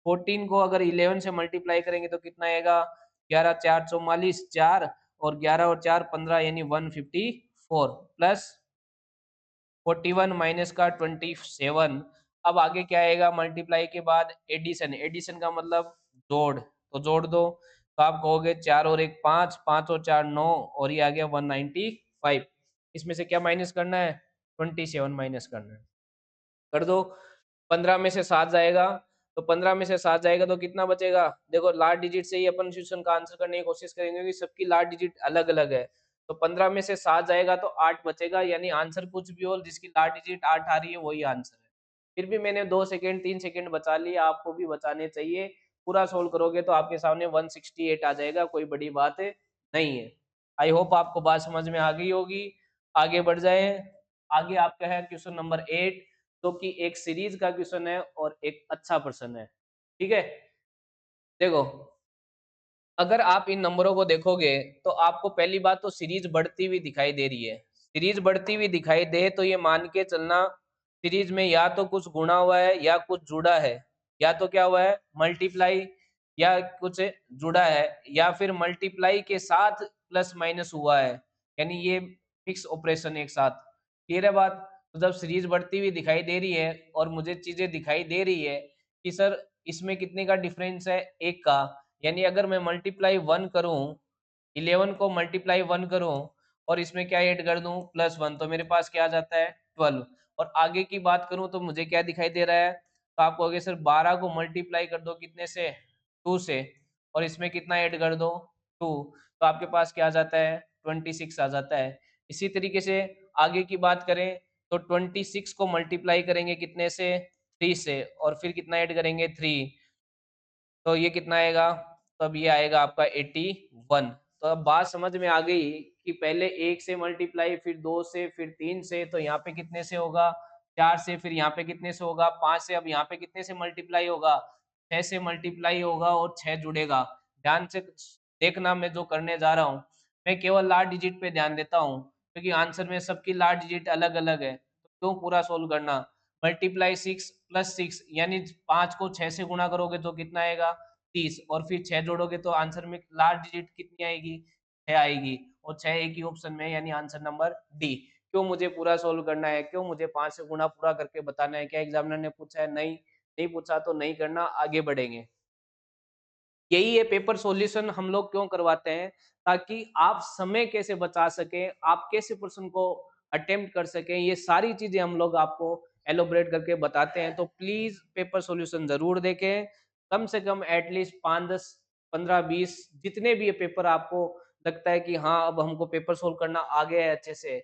14 को अगर 11 से मल्टीप्लाई करेंगे तो कितना आएगा, 11 4 44 4, और 11 और 4 15, यानी 154, प्लस 41 माइनस का 27। अब आगे क्या आएगा, मल्टीप्लाई के बाद एडिशन, एडिशन का मतलब जोड़, तो जोड़ दो। तो आप कहोगे 4 और 1 5, 5 और 4 9, और ये आ गया 195। इसमें से क्या माइनस करना है, 27 माइनस करना है, कर दो। 15 में से 7 जाएगा, तो 15 में से 7 जाएगा तो कितना बचेगा, देखो लास्ट डिजिट से ही अपन क्वेश्चन का आंसर करने की कोशिश करेंगे, क्योंकि सबकी लास्ट डिजिट अलग अलग है। तो 15 में से 7 जाएगा तो 8 बचेगा, यानी आंसर कुछ भी हो जिसकी लास्ट डिजिट 8 आ रही है वही आंसर है। फिर भी मैंने 2 सेकंड 3 सेकंड बचा लिए, आपको भी बचाने चाहिए। पूरा सोल्व करोगे तो आपके सामने 168 आ जाएगा, कोई बड़ी बात नहीं है। आई होप आपको बात समझ में आ गई होगी। आगे बढ़ जाए। आगे आपका है क्वेश्चन नंबर 8, जो कि एक सीरीज का क्वेश्चन है और एक अच्छा प्रश्न है। ठीक है? देखो, अगर आप इन नंबरों को देखोगे तो आपको पहली बात तो सीरीज बढ़ती हुई दिखाई दे रही है। सीरीज बढ़ती हुई दिखाई दे तो ये मान के चलना, सीरीज में या तो कुछ गुणा हुआ है या कुछ जुड़ा है, या तो क्या हुआ है मल्टीप्लाई, या कुछ जुड़ा है, या फिर मल्टीप्लाई के साथ प्लस माइनस हुआ है, यानी ये फिक्स ऑपरेशन एक साथ। क्लियर है बात? तो जब सीरीज बढ़ती हुई दिखाई दे रही है और मुझे चीजें दिखाई दे रही है कि सर इसमें कितने का डिफरेंस है, एक का, यानी अगर मैं मल्टीप्लाई 1 करूं, 11 को मल्टीप्लाई 1 करूं और इसमें क्या ऐड कर दूं प्लस 1, तो मेरे पास क्या आ जाता है 12। और आगे की बात करूं तो मुझे क्या दिखाई दे रहा है, तो आप कहोगे सर 12 को मल्टीप्लाई कर दो कितने से, 2 से, और इसमें कितना ऐड कर दो 2, तो आपके पास क्या आ जाता है 26 आ जाता है। इसी तरीके से आगे की बात करें तो 26 को मल्टीप्लाई करेंगे कितने से, 3 से, और फिर कितना ऐड करेंगे 3, तो ये कितना आएगा, तो अब ये आएगा आपका 81। तो अब बात समझ में आ गई कि पहले 1 से मल्टीप्लाई, फिर 2 से, फिर 3 से, तो यहाँ पे कितने से होगा 4 से, फिर यहाँ पे कितने से होगा 5 से, अब यहाँ पे कितने से मल्टीप्लाई होगा 6 से मल्टीप्लाई होगा और 6 जुड़ेगा। ध्यान से देखना मैं जो करने जा रहा हूँ, मैं केवल लास्ट डिजिट पे ध्यान देता हूँ, क्योंकि आंसर में सबकी लास्ट डिजिट अलग अलग है, तो क्यों पूरा सोल्व करना। मल्टीप्लाई 6 प्लस 6, यानी 5 को 6 से गुणा करोगे तो कितना आएगा 30, और फिर 6 जोड़ोगे तो आंसर में लास्ट डिजिट कितनी आएगी, 6 आएगी, और 6 एक ही ऑप्शन में है, यानी आंसर नंबर डी। क्यों मुझे पूरा सॉल्व करना है? क्यों मुझे 5 से गुणा पूरा करके बताना है? क्या एग्ज़ामिनर ने पूछा है? नहीं, नहीं पूछा तो नहीं करना, आगे बढ़ेंगे। यही है पेपर सॉल्यूशन हम लोग क्यों करवाते हैं, ताकि आप समय कैसे बचा सकें, आप कैसे प्रश्न को अटेम्प्ट कर सकें, ये सारी चीज़ें हम लोग आपको एलैबोरेट करके बताते हैं। तो प्लीज़ पेपर सॉल्यूशन ज़रूर देखें। कम से कम एट लीस्ट 5, 10, 15, 20 जितने भी ये पेपर आपको लगता है कि हाँ, अब हमको पेपर सॉल्व करना आ गया है अच्छे से,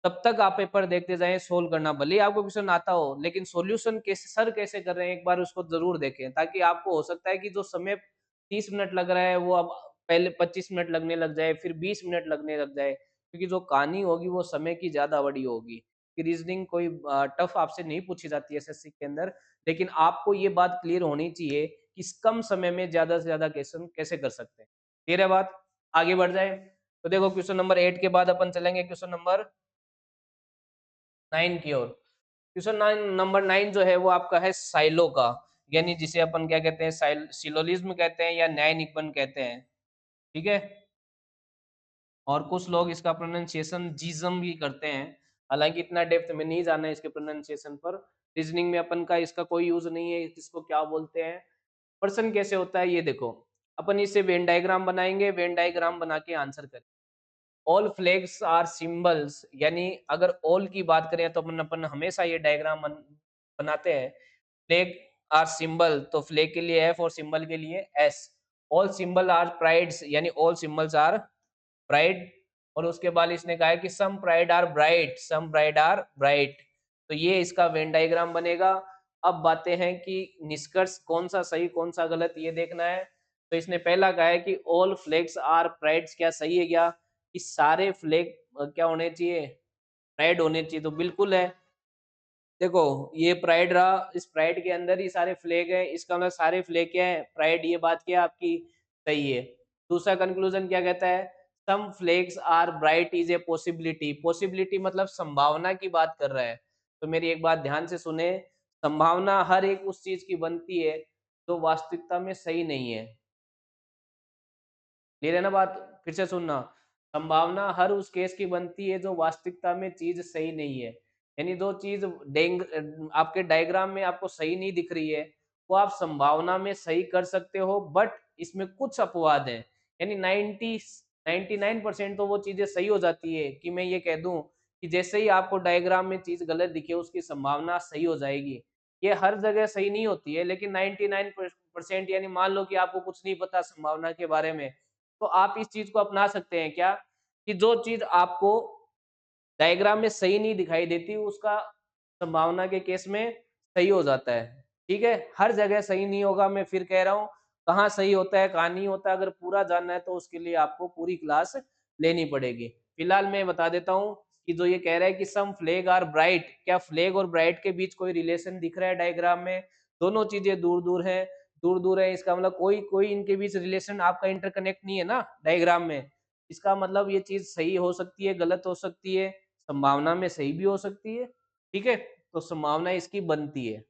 तब तक आप पेपर देखते जाएँ, सोल्व करना। भले ही आपको क्वेश्चन आता हो, लेकिन सॉल्यूशन कैसे सर कैसे कर रहे हैं, एक बार उसको ज़रूर देखें, ताकि आपको हो सकता है कि जो समय 30 मिनट लग रहा है, वो अब पहले 25 मिनट लगने लग जाए, फिर 20 मिनट लगने लग जाए। क्योंकि जो कहानी होगी, वो समय की ज़्यादा बड़ी होगी। कि रीज़निंग कोई टफ आपसे नहीं पूछी जाती है एसएससी के अंदर, लेकिन आपको ये बात क्लियर होनी चाहिए कि इस कम समय में ज़्यादा से ज़्यादा क्वेश्चन कैसे कर सकते हैं। क्लियर है बात? आगे बढ़ जाएँ। तो देखो क्वेश्चन नंबर 8 के बाद अपन चलेंगे क्वेश्चन नंबर 9 की ओर। क्वेश्चन 9 नंबर 9 जो है वो आपका है साइलो का, यानी जिसे अपन क्या कहते हैं सिलोजिज्म कहते हैं या न्याय निगमन कहते हैं, ठीक है? और कुछ लोग इसका प्रोनंसिएशन जिज्म भी करते हैं। हालाँकि इतना डेप्थ में नहीं जाना है इसके प्रोनंसिएशन पर। रीज़निंग में अपन का इसका कोई यूज़ नहीं है, इसको क्या बोलते हैं? प्रश्न कैसे होता है ये देखो। अपन इससे वेन डायग्राम बनाएँगे, वेन डायग्राम बना के आंसर करें। ऑल फ्लैग्स आर सिंबल्स, यानी अगर ऑल की बात करें तो अपन हमेशा ये डायग्राम बनाते हैं। फ्लैग आर सिंबल, तो फ्लैग के लिए एफ और सिंबल के लिए S. All symbol are prides, यानी ऑल सिंबल्स आर प्राइड। और उसके बाद इसने कहा है कि some pride are bright, some pride are bright. तो ये इसका वेन डायग्राम बनेगा। अब बातें हैं कि निष्कर्ष कौन सा सही कौन सा गलत ये देखना है। तो इसने पहला कहा है कि ऑल फ्लैग्स आर प्राइड्स, क्या सही है क्या? कि सारे फ्लैग क्या होने चाहिए? प्राइड होने चाहिए, तो बिल्कुल है। देखो, ये प्राइड रहा, इस प्राइड के अंदर ही सारे फ्लैग हैं, इसका मतलब सारे फ्लैग क्या हैं? प्राइड, ये बात क्या है आपकी? सही है। दूसरा कंक्लूजन क्या कहता है? Some flags are bright is a possibility, possibility मतलब संभावना की बात कर रहा है। तो मेरी एक बात ध्यान से सुने, संभावना हर एक उस चीज़ की बनती है, जो वास्तविकता में सही नहीं है। क्लियर है ना बात? फिर से सुनना, संभावना हर उस केस की बनती है जो वास्तविकता में चीज़ सही नहीं है। यानी जो चीज़ आपके डायग्राम में आपको सही नहीं दिख रही है, वो आप संभावना में सही कर सकते हो, बट इसमें कुछ अपवाद हैं। यानी 99% तो वो चीज़ें सही हो जाती है कि मैं ये कह दूँ कि जैसे ही आपको डायग्राम में चीज़ गलत दिखे, उसकी संभावना सही हो जाएगी। ये हर जगह सही नहीं होती है, लेकिन 99% यानी मान लो कि आपको कुछ नहीं पता संभावना के बारे में, तो आप इस चीज़ को अपना सकते हैं क्या? कि जो चीज़ आपको डायग्राम में सही नहीं दिखाई देती, उसका संभावना के केस में सही हो जाता है। ठीक है? हर जगह सही नहीं होगा, मैं फिर कह रहा हूँ, कहाँ सही होता है, कहाँ नहीं होता है, अगर पूरा जानना है तो उसके लिए आपको पूरी क्लास लेनी पड़ेगी। फिलहाल मैं बता देता हूँ कि जो ये कह रहा है कि सम फ्लैग आर ब्राइट, क्या फ्लैग और ब्राइट के बीच कोई रिलेशन दिख रहा है डायग्राम में? दोनों चीज़ें दूर-दूर हैं, दूर-दूर है, इसका मतलब कोई इनके बीच रिलेशन आपका इंटरकनेक्ट नहीं है ना डायग्राम में। इसका मतलब ये चीज़ सही हो सकती है, गलत हो सकती है, संभावना में सही भी हो सकती है, ठीक है? तो संभावना इसकी बनती है।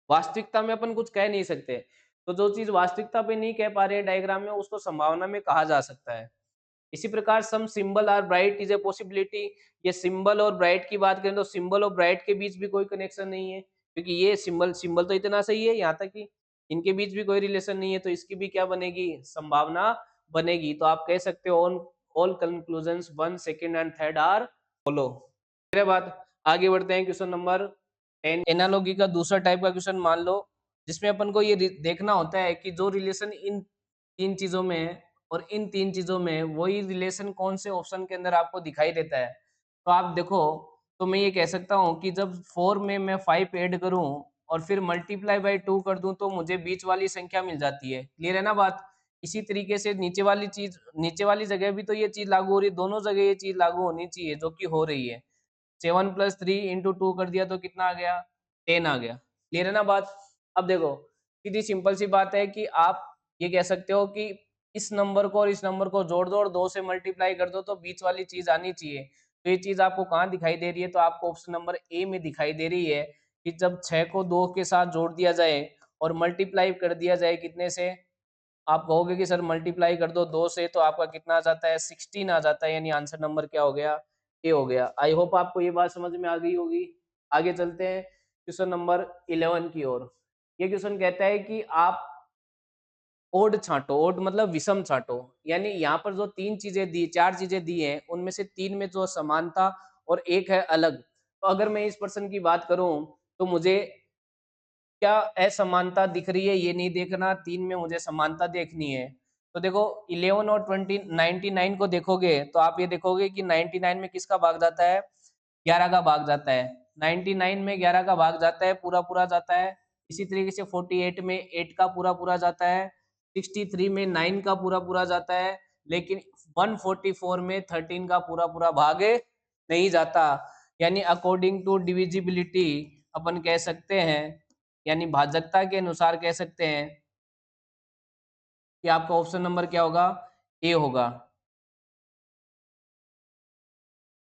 वास्तविकता में अपन कुछ कह नहीं सकते। तो जो चीज़ वास्तविकता पे नहीं कह पा रहे हैं डायग्राम में, उसको संभावना में कहा जा सकता है। इसी प्रकार some symbol are bright is a possibility, ये सिंबल और ब्राइट की बात करें तो सिंबल और ब्राइट के बीच भी कोई कनेक्शन नहीं है, क्योंकि ये सिंबल सिंबल तो इतना सही है यहाँ तक कि इनके बीच भी कोई रिलेशन नहीं है, तो इसकी भी क्या बनेगी? संभावना बनेगी। तो आप कह सकते हो on all conclusions 1, 2nd and 3rd are follow. मेरे बाद आगे बढ़ते हैं क्वेश्चन नंबर 10। एनालॉजी का दूसरा टाइप का क्वेश्चन मान लो, जिसमें अपन को ये देखना होता है कि जो रिलेशन इन तीन चीजों में है और इन तीन चीजों में वही रिलेशन कौन से ऑप्शन के अंदर आपको दिखाई देता है। तो आप देखो, तो मैं ये कह सकता हूँ कि जब 4 में मैं 5 ऐड करूँ और फिर मल्टीप्लाई बाय 2 कर दूं, तो मुझे बीच वाली संख्या मिल जाती है। क्लियर है ना बात? इसी तरीके से नीचे वाली जगह भी तो ये चीज लागू हो रही है, दोनों जगह ये चीज लागू होनी चाहिए, जो कि हो रही है। 7 + 3 इंटू 2 कर दिया तो कितना आ गया? 10 आ गया। क्लियर है ना बात? अब देखो, सीधी सिंपल सी बात है कि आप ये कह सकते हो कि इस नंबर को और इस नंबर को जोड़ दो और 2 से मल्टीप्लाई कर दो, तो बीच वाली चीज़ आनी चाहिए। तो ये चीज़ आपको कहाँ दिखाई दे रही है? तो आपको ऑप्शन नंबर ए में दिखाई दे रही है कि जब 6 को 2 के साथ जोड़ दिया जाए और मल्टीप्लाई कर दिया जाए कितने से? आप कहोगे कि सर मल्टीप्लाई कर दो 2 से, तो आपका कितना आ जाता है? 16 आ जाता है, यानी आंसर नंबर क्या हो गया? ए हो गया। आई होप आपको ये बात समझ में आ गई होगी। आगे चलते हैं क्वेश्चन नंबर 11 की ओर। ये क्वेश्चन कहता है कि आप ओड छांटो, ओड मतलब विषम छांटो, यानी यहाँ पर जो तीन चीजें दी, चार चीजें दी हैं, उनमें से तीन में जो समानता और एक है अलग। तो अगर मैं इस प्रश्न की बात करूं तो मुझे क्या असमानता दिख रही है ये नहीं देखना, तीन में मुझे समानता देखनी है। तो देखो 11 और 20 99 को देखोगे तो आप ये देखोगे कि 99 में किसका भाग जाता है, 11 का भाग जाता है। 99 में 11 का भाग जाता है, पूरा पूरा जाता है। इसी तरीके से 48 में 8 का पूरा पूरा जाता है। 63 में 9 का पूरा पूरा जाता है। लेकिन 144 में 13 का पूरा पूरा भाग नहीं जाता। यानी अकॉर्डिंग टू डिविजिबिलिटी अपन कह सकते हैं, यानी भाजकता के अनुसार कह सकते हैं कि आपका ऑप्शन नंबर क्या होगा, ए होगा।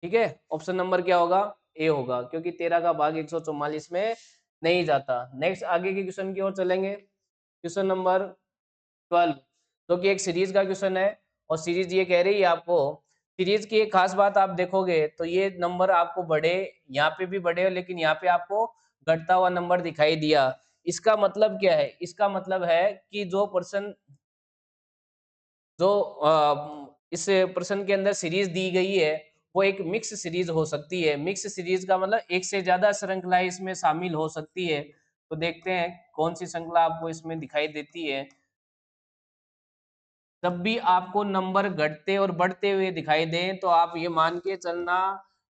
ठीक है, ऑप्शन नंबर क्या होगा, ए होगा, क्योंकि 13 का भाग 144 में नहीं जाता। नेक्स्ट आगे के क्वेश्चन की ओर चलेंगे। क्वेश्चन नंबर 12 जो कि एक सीरीज का क्वेश्चन है, और सीरीज ये कह रही है आपको, सीरीज की एक खास बात आप देखोगे तो ये नंबर आपको बढ़े, यहाँ पे भी बढ़े, लेकिन यहाँ पे आपको घटता हुआ नंबर दिखाई दिया। इसका मतलब क्या है, इसका मतलब है कि जो पर्सन, जो इस प्रश्न के अंदर सीरीज दी गई है वो एक मिक्स सीरीज हो सकती है। मिक्स सीरीज का मतलब एक से ज्यादा श्रृंखलाएं इसमें शामिल हो सकती है। तो देखते हैं कौन सी श्रृंखला आपको इसमें दिखाई देती है। जब भी आपको नंबर घटते और बढ़ते हुए दिखाई दें तो आप ये मान के चलना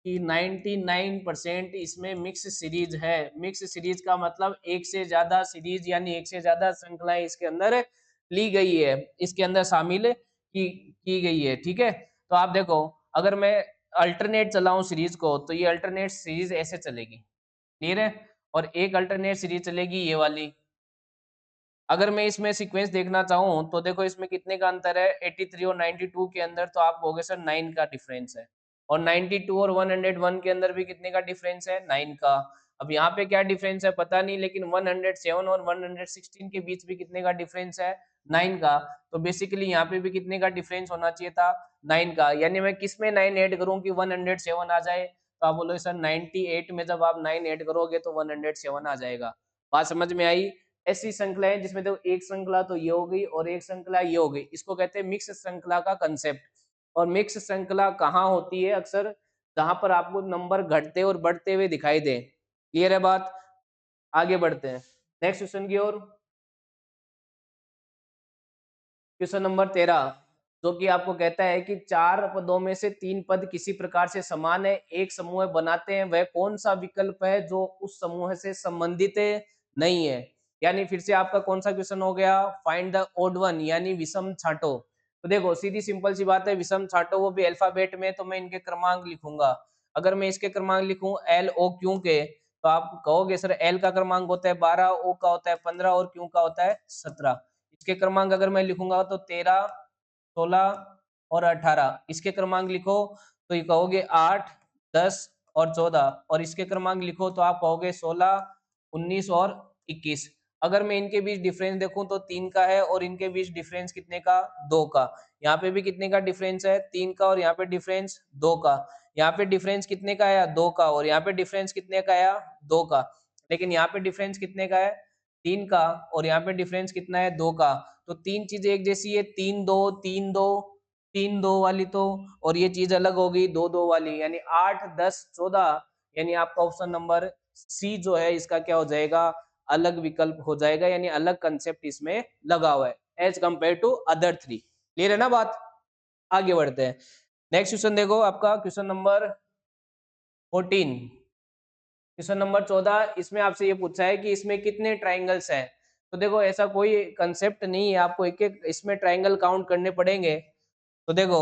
कि 99% इसमें मिक्स सीरीज है। मिक्स सीरीज का मतलब एक से ज्यादा सीरीज यानी एक से ज्यादा श्रृंखलाएं इसके अंदर ली गई है, इसके अंदर शामिल की गई है। ठीक है, तो आप देखो, अगर मैं अल्टरनेट चलाऊं सीरीज को तो ये अल्टरनेट सीरीज ऐसे चलेगी, क्लियर है, और एक अल्टरनेट सीरीज चलेगी ये वाली। अगर मैं इसमें सीक्वेंस देखना चाहूँ तो देखो इसमें कितने का अंतर है, 83 और 92 के अंदर तो आप कहोगे सर 9 का डिफरेंस है, और 92 और 101 के अंदर भी कितने का डिफरेंस है, 9 का। अब यहाँ पे क्या डिफरेंस है पता नहीं, लेकिन 107 और 116 के बीच भी कितने का डिफरेंस है, 9 का। तो बेसिकली यहाँ पे भी कितने का डिफरेंस होना चाहिए था, 9 का। यानी मैं किस में 9 ऐड करूँ कि 107 आ जाए, तो आप बोलोगे सर 98 में जब आप 9 ऐड करोगे तो 107 आ जाएगा। बात समझ में आई। ऐसी श्रृंखला है जिसमें देखो एक श्रृंखला तो ये हो गई और एक श्रृंखला ये हो गई, इसको कहते हैं मिक्स श्रृंखला का कंसेप्ट। और मिक्स श्रृंखला कहाँ होती है, अक्सर जहां पर आपको नंबर घटते और बढ़ते हुए दिखाई दे। क्लियर है बात। आगे बढ़ते हैं नेक्स्ट क्वेश्चन की ओर। क्वेश्चन नंबर 13 जो कि आपको कहता है कि चार पदों में से तीन पद किसी प्रकार से समान है, एक समूह बनाते हैं, वह कौन सा विकल्प है जो उस समूह से संबंधित नहीं है। यानी फिर से आपका कौन सा क्वेश्चन हो गया, फाइंड द ओड वन, यानी विषम छांटो। तो देखो सीधी सिंपल सी बात है, विषम छांटो वो भी अल्फाबेट में, तो मैं इनके क्रमांक लिखूंगा। अगर मैं इसके क्रमांक लिखूं एल ओ क्यू के, तो आप कहोगे सर एल का क्रमांक होता है 12, ओ का होता है 15 और क्यू का होता है 17। इसके क्रमांक अगर मैं लिखूंगा तो 13, 16 और 18। इसके क्रमांक लिखो तो ये कहोगे 8, 10 और 14, और इसके क्रमांक लिखो तो आप कहोगे 16, 19 और 21। अगर मैं इनके बीच डिफरेंस देखूं तो 3 का है, और इनके बीच डिफरेंस कितने का, 2 का। यहाँ पे भी कितने का डिफरेंस है, 3 का, और यहाँ पे डिफरेंस 2 का। यहाँ पे डिफरेंस कितने का आया, 2 का, और यहाँ पे डिफरेंस कितने का आया, 2 का। लेकिन यहाँ पे डिफरेंस कितने का है, 3 का, और यहाँ पे डिफरेंस कितना है, 2 का। तो तीन चीजें एक जैसी है, 3 2 3 2 3 2 वाली तो, और ये चीज अलग होगी 2 2 वाली, यानी 8 10 14। यानी आपका ऑप्शन नंबर सी जो है इसका क्या हो जाएगा, अलग विकल्प हो जाएगा, यानी अलग कंसेप्ट इसमें लगा हुआ है as compare to other three. Clear है ना बात। आगे बढ़ते हैं। नेक्स्ट क्वेश्चन देखो आपका क्वेश्चन नंबर 14। क्वेश्चन नंबर 14 इसमें आपसे ये पूछा है कि इसमें कितने ट्राइंगल्स हैं। तो देखो ऐसा कोई कंसेप्ट नहीं है, आपको एक एक इसमें ट्राइंगल काउंट करने पड़ेंगे। तो देखो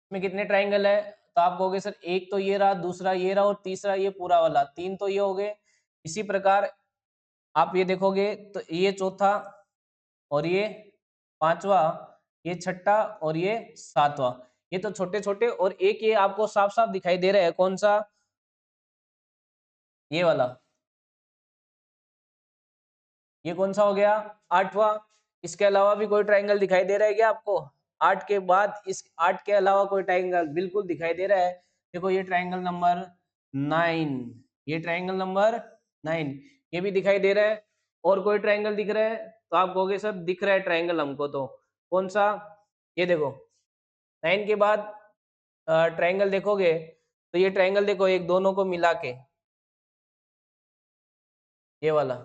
इसमें कितने ट्राइंगल है, तो आप कहोगे सर एक तो ये रहा, दूसरा ये रहा, और तीसरा ये पूरा वाला, तीन तो ये हो गए। इसी प्रकार आप ये देखोगे तो ये चौथा, और ये पांचवा, ये छठा, और ये सातवां। ये तो छोटे छोटे, और एक ये आपको साफ साफ दिखाई दे रहा है, कौन सा, ये वाला। ये कौन सा हो गया, आठवां। इसके अलावा भी कोई ट्रायंगल दिखाई दे रहा है क्या आपको, 8 के बाद इस 8 के अलावा कोई ट्रायंगल बिल्कुल दिखाई दे रहा है। देखो ये ट्रायंगल नंबर 9, ये ट्रायंगल नंबर 9 ये भी दिखाई दे रहा है। और कोई ट्रायंगल दिख रहा है तो आप कहोगे सर दिख रहा है ट्रायंगल हमको तो। कौन सा? ये देखो 9 के बाद ट्रायंगल देखोगे तो ये ट्रायंगल देखो एक दोनों को मिला के ये वाला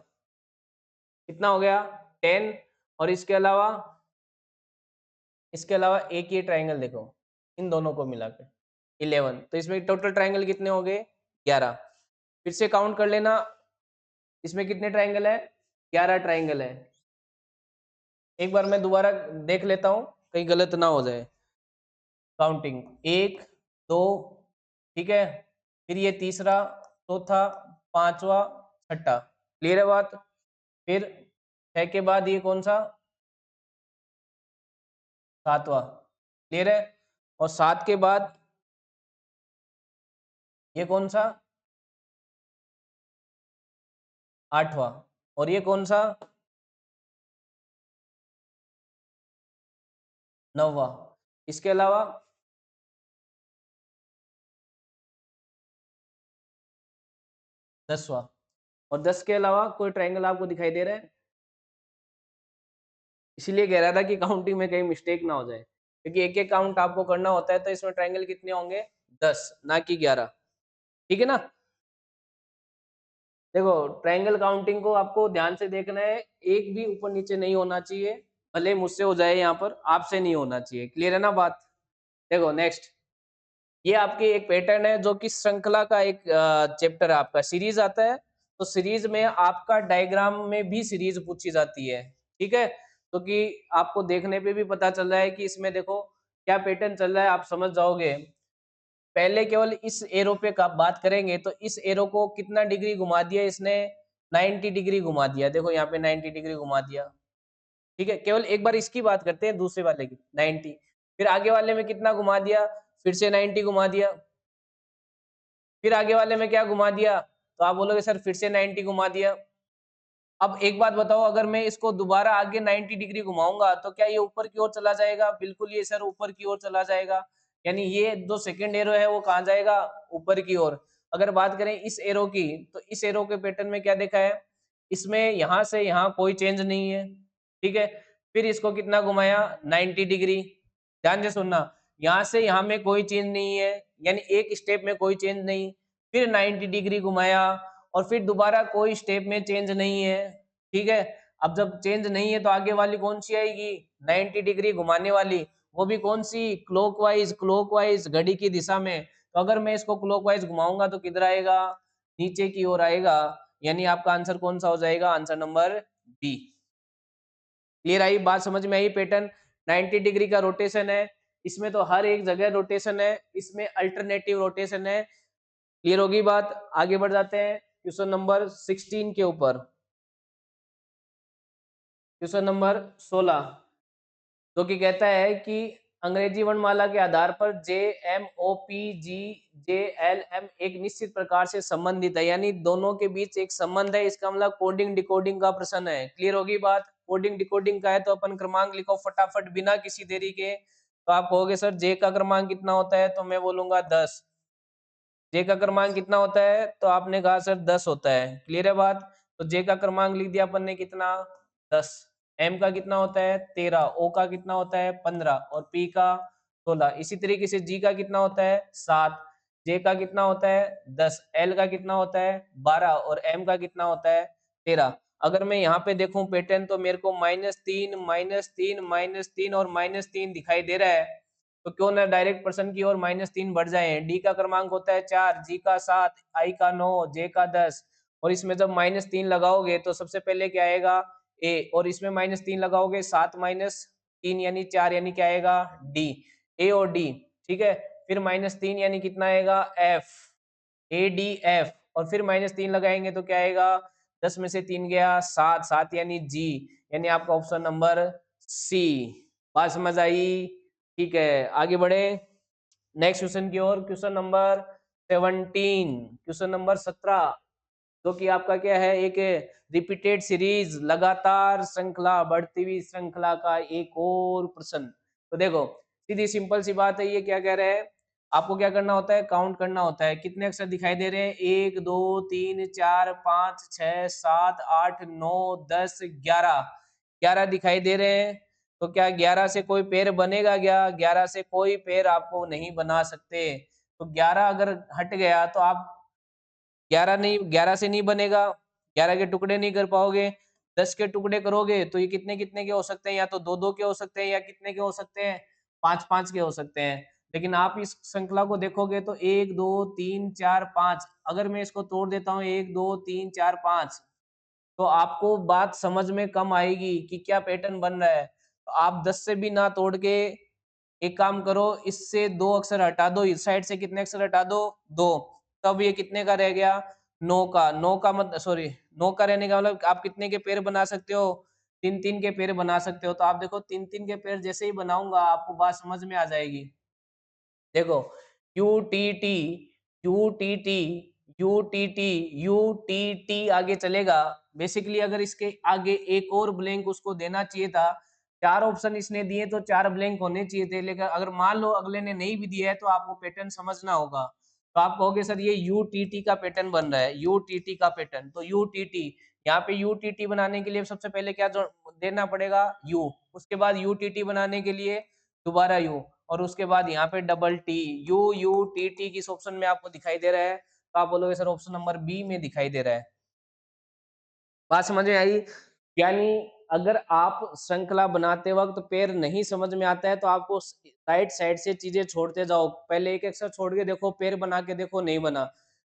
कितना हो गया 10 और इसके अलावा एक ये ट्रायंगल देखो इन दोनों को मिला के 11। तो इसमें टोटल ट्रायंगल कितने हो गए 11। फिर से काउंट कर लेना इसमें कितने ट्रायंगल है 11 ट्रायंगल है। एक बार मैं दोबारा देख लेता हूँ कहीं गलत ना हो जाए। काउंटिंग 1 2 ठीक है, फिर ये तीसरा चौथा पांचवा छठा। क्लियर है बात? फिर 6 के बाद ये कौन सा सातवां। क्लियर है? और 7 के बाद ये कौन सा आठवां। और ये कौन सा नौवां। इसके अलावा 10वां। और 10 के अलावा कोई ट्रायंगल आपको दिखाई दे रहा है? इसीलिए कह रहा था कि काउंटिंग में कहीं मिस्टेक ना हो जाए, क्योंकि एक एक काउंट आपको करना होता है। तो इसमें ट्रायंगल कितने होंगे 10 ना कि 11। ठीक है ना? देखो ट्रायंगल काउंटिंग को आपको ध्यान से देखना है, एक भी ऊपर नीचे नहीं होना चाहिए। भले मुझसे हो जाए यहाँ पर, आपसे नहीं होना चाहिए। क्लियर है ना बात? देखो नेक्स्ट, ये आपकी एक पैटर्न है जो कि श्रृंखला का एक चैप्टर है आपका, सीरीज आता है। तो सीरीज में आपका डायग्राम में भी सीरीज पूछी जाती है। ठीक है? तो कि आपको देखने पे भी पता चल रहा है कि इसमें देखो क्या पैटर्न चल रहा है, आप समझ जाओगे। पहले केवल इस एरो पे का बात करेंगे तो इस एरो को कितना डिग्री घुमा दिया इसने 90 डिग्री घुमा दिया। देखो यहाँ पे 90 डिग्री घुमा दिया। ठीक है, केवल एक बार इसकी बात करते हैं, दूसरे वाले की 90। फिर आगे वाले में कितना घुमा दिया, फिर से 90 घुमा दिया। फिर आगे वाले में क्या घुमा दिया, तो आप बोलोगे सर फिर से 90 घुमा दिया। अब एक बात बताओ, अगर मैं इसको दोबारा आगे 90 डिग्री घुमाऊंगा तो क्या ये ऊपर की ओर चला जाएगा? बिल्कुल ये सर ऊपर की ओर चला जाएगा। यानी ये जो सेकंड एरो है वो कहाँ जाएगा? ऊपर की ओर। अगर बात करें इस एरो की, तो इस एरो के पैटर्न में क्या देखा है, इसमें यहाँ से यहाँ कोई चेंज नहीं है। ठीक है, फिर इसको कितना घुमाया 90 डिग्री। ध्यान से सुनना, यहाँ से यहाँ में कोई चेंज नहीं है, यानी एक स्टेप में कोई चेंज नहीं। फिर 90 डिग्री घुमाया और फिर दोबारा कोई स्टेप में चेंज नहीं है। ठीक है, अब जब चेंज नहीं है तो आगे वाली कौन सी आएगी 90 डिग्री घुमाने वाली, वो भी कौन सी क्लॉकवाइज घड़ी की दिशा में। तो अगर मैं इसको क्लॉकवाइज घुमाऊंगा तो किधर आएगा? नीचे की ओर आएगा। यानी आपका आंसर कौन सा हो जाएगा? Answer number B. क्लियर आई बात? समझ में आई? पैटर्न 90 डिग्री का रोटेशन है, इसमें तो हर एक जगह रोटेशन है, इसमें अल्टरनेटिव रोटेशन है। क्लियर होगी बात? आगे बढ़ जाते हैं क्वेश्चन नंबर 16 के ऊपर। क्वेश्चन नंबर 16 जो कि कहता है कि अंग्रेजी वर्णमाला के आधार पर J M O P G J L M एक निश्चित प्रकार से संबंधित है, यानी दोनों के बीच एक संबंध है। इसका मतलब कोडिंग डिकोडिंग का प्रश्न है। क्लियर होगी बात? कोडिंग डिकोडिंग का है तो अपन क्रमांक लिखो फटाफट बिना किसी देरी के। तो आप कहोगे सर जे का क्रमांक कितना होता है, तो मैं बोलूंगा 10। जे का क्रमांक कितना होता है, तो आपने कहा सर 10 होता है। क्लियर है बात? तो जे का क्रमांक लिख दिया अपन ने कितना 10। एम का कितना होता है 13, ओ का कितना होता है 15 और पी का 16। इसी तरीके से जी का कितना होता है 7, जे का कितना होता है 10, एल का कितना होता है 12 और एम का कितना होता है 13। अगर मैं यहाँ पे देखूं पैटर्न तो मेरे को -3 -3 -3 और -3 दिखाई दे रहा है। तो क्यों ना डायरेक्ट पर्सन की ओर -3 बढ़ जाए। डी का क्रमांक होता है 4, जी का 7, आई का 9, जे का 10। और इसमें जब -3 लगाओगे तो सबसे पहले क्या आएगा ए, और इसमें -3 लगाओगे 7 -3 यानी 4, यानी क्या आएगा डी। ए और डी। ठीक है, फिर -3 यानी कितना आएगा एफ, ए डी एफ। और फिर -3 लगाएंगे तो क्या आएगा 10 में से 3 गया 7, 7 यानी जी। यानी आपका ऑप्शन नंबर सी। बात समझ आई? ठीक है, आगे बढ़े नेक्स्ट क्वेश्चन की ओर। क्वेश्चन नंबर 17, क्वेश्चन नंबर 17 जो कि आपका क्या है, एक रिपीटेड सीरीज, लगातार श्रृंखला, बढ़ती हुई श्रृंखला का एक और प्रश्न। तो देखो सीधी सिंपल सी बात है, ये क्या कह रहे हैं, आपको क्या करना होता है, काउंट करना होता है, कितने अक्षर दिखाई दे रहे हैं, 1 2 3 4 5 6 7 8 9 10 11, 11 दिखाई दे रहे हैं। तो क्या 11 से कोई पेड़ बनेगा क्या? 11 से कोई पेड़ आपको नहीं बना सकते। तो 11 अगर हट गया तो आप 11 नहीं, 11 से नहीं बनेगा, 11 के टुकड़े नहीं कर पाओगे, 10 के टुकड़े करोगे तो ये कितने-कितने के हो सकते हैं, या तो 2-2 के हो सकते हैं, या कितने के हो सकते हैं, 5-5 के हो सकते हैं। लेकिन आप इस श्रृंखला को देखोगे तो 1, 2, 3, 4, 5, अगर मैं इसको तोड़ देता हूँ 1, 2, 3, 4, 5, तो आपको बात समझ में कम आएगी कि क्या पैटर्न बन रहा है। तो आप 10 से भी ना तोड़ के एक काम करो, इससे 2 अक्षर हटा दो, इस साइड से कितने अक्षर हटा दो? 2, तब ये कितने का रह गया? 9 का। 9 का मत सॉरी 9 का रहने का मतलब आप कितने के पेड़ बना सकते हो? 3-3 के पेड़ बना सकते हो। तो आप देखो 3-3 के पेड़ जैसे ही बनाऊँगा आपको बात समझ में आ जाएगी। देखो यूटीटी, यूटीटी, यूटीटी, यूटीटी आगे चलेगा। बेसिकली अगर इसके आगे एक और ब्लैंक उसको देना चाहिए था। 4 ऑप्शन इसने दिए तो 4 ब्लैंक होने चाहिए थे, लेकिन अगर मान लो अगले ने नहीं भी दिया है तो आपको पैटर्न समझना होगा। तो आप कहोगे सर ये यूटीटी का पैटर्न बन रहा है, यूटीटी का पैटर्न। तो यूटीटी, यहाँ पे यूटीटी बनाने के लिए सबसे पहले क्या जो देना पड़ेगा? यू। उसके बाद यूटीटी बनाने के लिए दोबारा यू, और उसके बाद यहाँ पे double T, you U T T किस ऑप्शन में आपको दिखाई दे रहा है? तो आप बोलोगे सर ऑप्शन नंबर बी में दिखाई दे रहा है। बात समझ में आई? यानी अगर आप श्रृंखला बनाते वक्त पेड़ नहीं समझ में आता है तो आपको साइड साइड से चीजें छोड़ते जाओ। पहले एक अक्षर छोड़ के देखो, पेड़ बना के देखो, नहीं बना।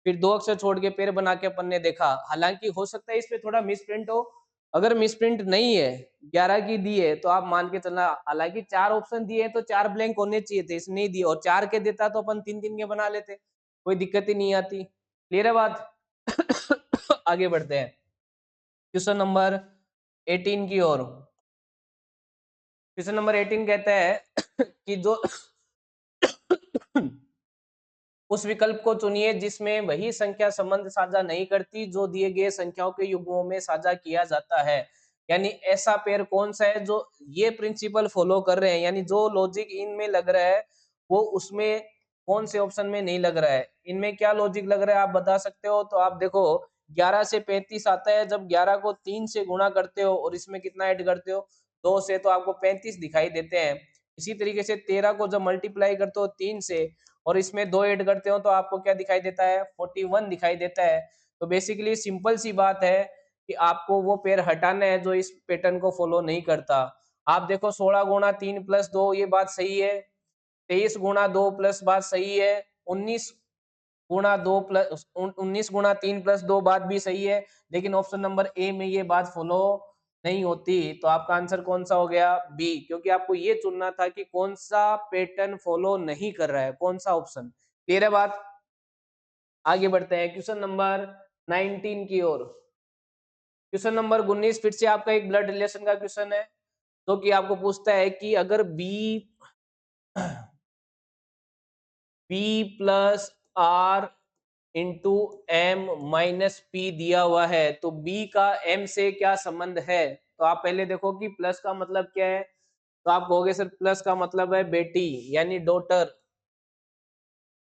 फिर 2 अक्षर छोड़ के पेड़ बना के अपन ने देखा। हालांकि हो सकता है इसमें थोड़ा मिसप्रिंट हो। अगर मिसप्रिंट नहीं है, 11 की दी है तो आप मान के चलना, हालांकि 4 ऑप्शन दिए हैं तो 4 ब्लैंक होने चाहिए थे, इसने नहीं दिए, और 4 के देता तो अपन 3-3 के बना लेते, कोई दिक्कत ही नहीं आती। क्लियर है बात? आगे बढ़ते हैं क्वेश्चन नंबर 18 की ओर। क्वेश्चन नंबर 18 कहता है कि जो उस विकल्प को चुनिए जिसमें वही संख्या संबंध साझा नहीं करती जो दिए गए संख्याओं के युग्मों में साझा किया जाता है। यानी ऐसा पेयर कौन सा है जो ये प्रिंसिपल फॉलो कर रहे हैं, यानी जो लॉजिक इनमें लग रहा है वो उसमें कौन से ऑप्शन में नहीं लग रहा है। इनमें क्या लॉजिक लग रहा है आप बता सकते हो? तो आप देखो 11 से 35 आता है, जब 11 को 3 से गुणा करते हो और इसमें कितना ऐड करते हो, 2 से, तो आपको 35 दिखाई देते हैं। इसी तरीके से 13 को जब मल्टीप्लाई करते हो 3 से और इसमें 2 ऐड करते हो तो आपको क्या दिखाई देता है? 41 दिखाई देता है। तो बेसिकली सिंपल सी बात है कि आपको वो पेयर हटाना है जो इस पैटर्न को फॉलो नहीं करता। आप देखो 16 गुणा 3 प्लस 2 ये बात सही है, 23 गुणा 2 प्लस बात सही है, 19 गुणा 2 प्लस 19 गुणा 3 प्लस 2 बात भी सही है, लेकिन ऑप्शन नंबर ए में ये बात फॉलो नहीं होती। तो आपका आंसर कौन सा हो गया? बी, क्योंकि आपको ये चुनना था कि कौन सा पैटर्न फॉलो नहीं कर रहा है, कौन सा ऑप्शन। क्लियर है बात? आगे बढ़ते हैं क्वेश्चन नंबर 19 की ओर। क्वेश्चन नंबर 19 फिर से आपका एक ब्लड रिलेशन का क्वेश्चन है, जो कि आपको पूछता है कि अगर B B plus R into M minus P दिया हुआ है तो बी का एम से क्या संबंध है? तो आप पहले देखो कि प्लस का मतलब क्या है। तो आप कहोगे सर प्लस का मतलब है बेटी यानी डॉटर,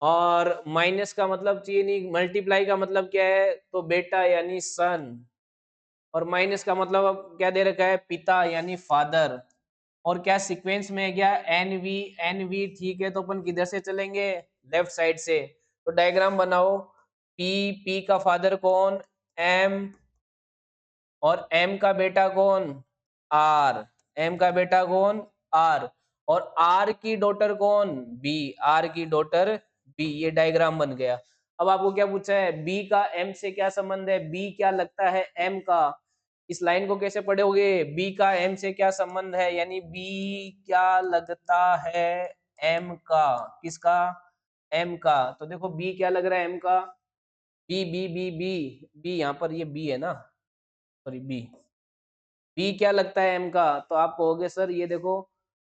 और माइनस का मतलब चाहिए नहीं, मल्टीप्लाई का मतलब क्या है? तो बेटा यानी सन, और माइनस का मतलब अब क्या दे रखा है? पिता यानी फादर। और क्या सीक्वेंस में है क्या? एन वी ठीक है, तो अपन किधर से चलेंगे? लेफ्ट साइड से। तो डायग्राम बनाओ, पी का फादर कौन? एम, और एम का बेटा कौन? आर, एम का बेटा कौन? आर, और आर की डॉटर कौन? बी, आर की डॉटर बी। ये डायग्राम बन गया। अब आपको क्या पूछा है? बी का एम से क्या संबंध है? बी क्या लगता है एम का? इस लाइन को कैसे पढ़ोगे? बी का एम से क्या संबंध है, यानी बी क्या लगता है एम का? किसका? एम का। तो देखो बी क्या लग रहा है एम का? B B B B B, यहाँ पर ये बी है ना, सॉरी बी। बी क्या लगता है एम का? तो आप कहोगे सर ये देखो,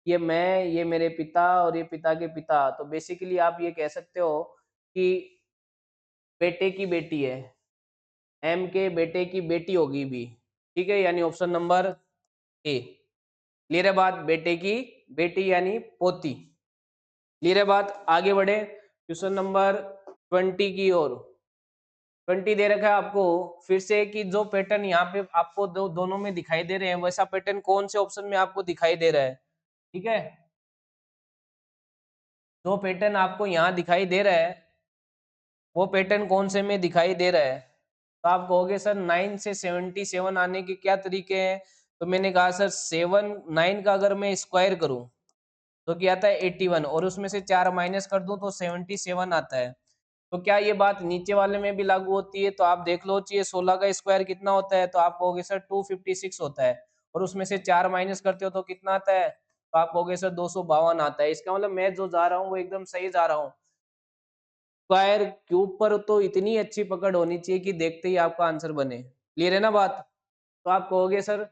ये मैं, ये मेरे पिता और ये पिता के पिता। तो बेसिकली आप ये कह सकते हो कि बेटे की बेटी है, एम के बेटे की बेटी होगी बी। ठीक है, यानी ऑप्शन नंबर ए। क्लियर है बात? बेटे की बेटी यानी पोती। क्लियर है बात? आगे बढ़े क्वेश्चन नंबर 20 की ओर। 20 दे रखा है आपको फिर से कि जो पैटर्न यहाँ पे आपको दोनों में दिखाई दे रहे हैं वैसा पैटर्न कौन से ऑप्शन में आपको दिखाई दे रहा है। ठीक है, जो पैटर्न आपको यहाँ दिखाई दे रहा है वो पैटर्न कौन से में दिखाई दे रहा है। तो आप कहोगे सर 9 से 77 आने के क्या तरीके हैं। तो मैंने कहा सर 9 का अगर मैं स्क्वायर करूं तो क्या आता है 81 और उसमें से 4 माइनस कर दूं तो 77 आता है। तो क्या ये बात नीचे वाले में भी लागू होती है। तो आप देख लो चाहिए 16 का स्क्वायर कितना होता है। तो आप कहोगे सर 256 होता है और उसमें से 4 माइनस करते हो तो कितना आता है। तो आप कहोगे सर 252 आता है। इसका मतलब मैं जो जा रहा हूँ वो एकदम सही जा रहा हूँ। स्क्वायर क्यूब पर तो इतनी अच्छी पकड़ होनी चाहिए कि देखते ही आपका आंसर बने। क्लियर है ना बात? तो आप कहोगे सर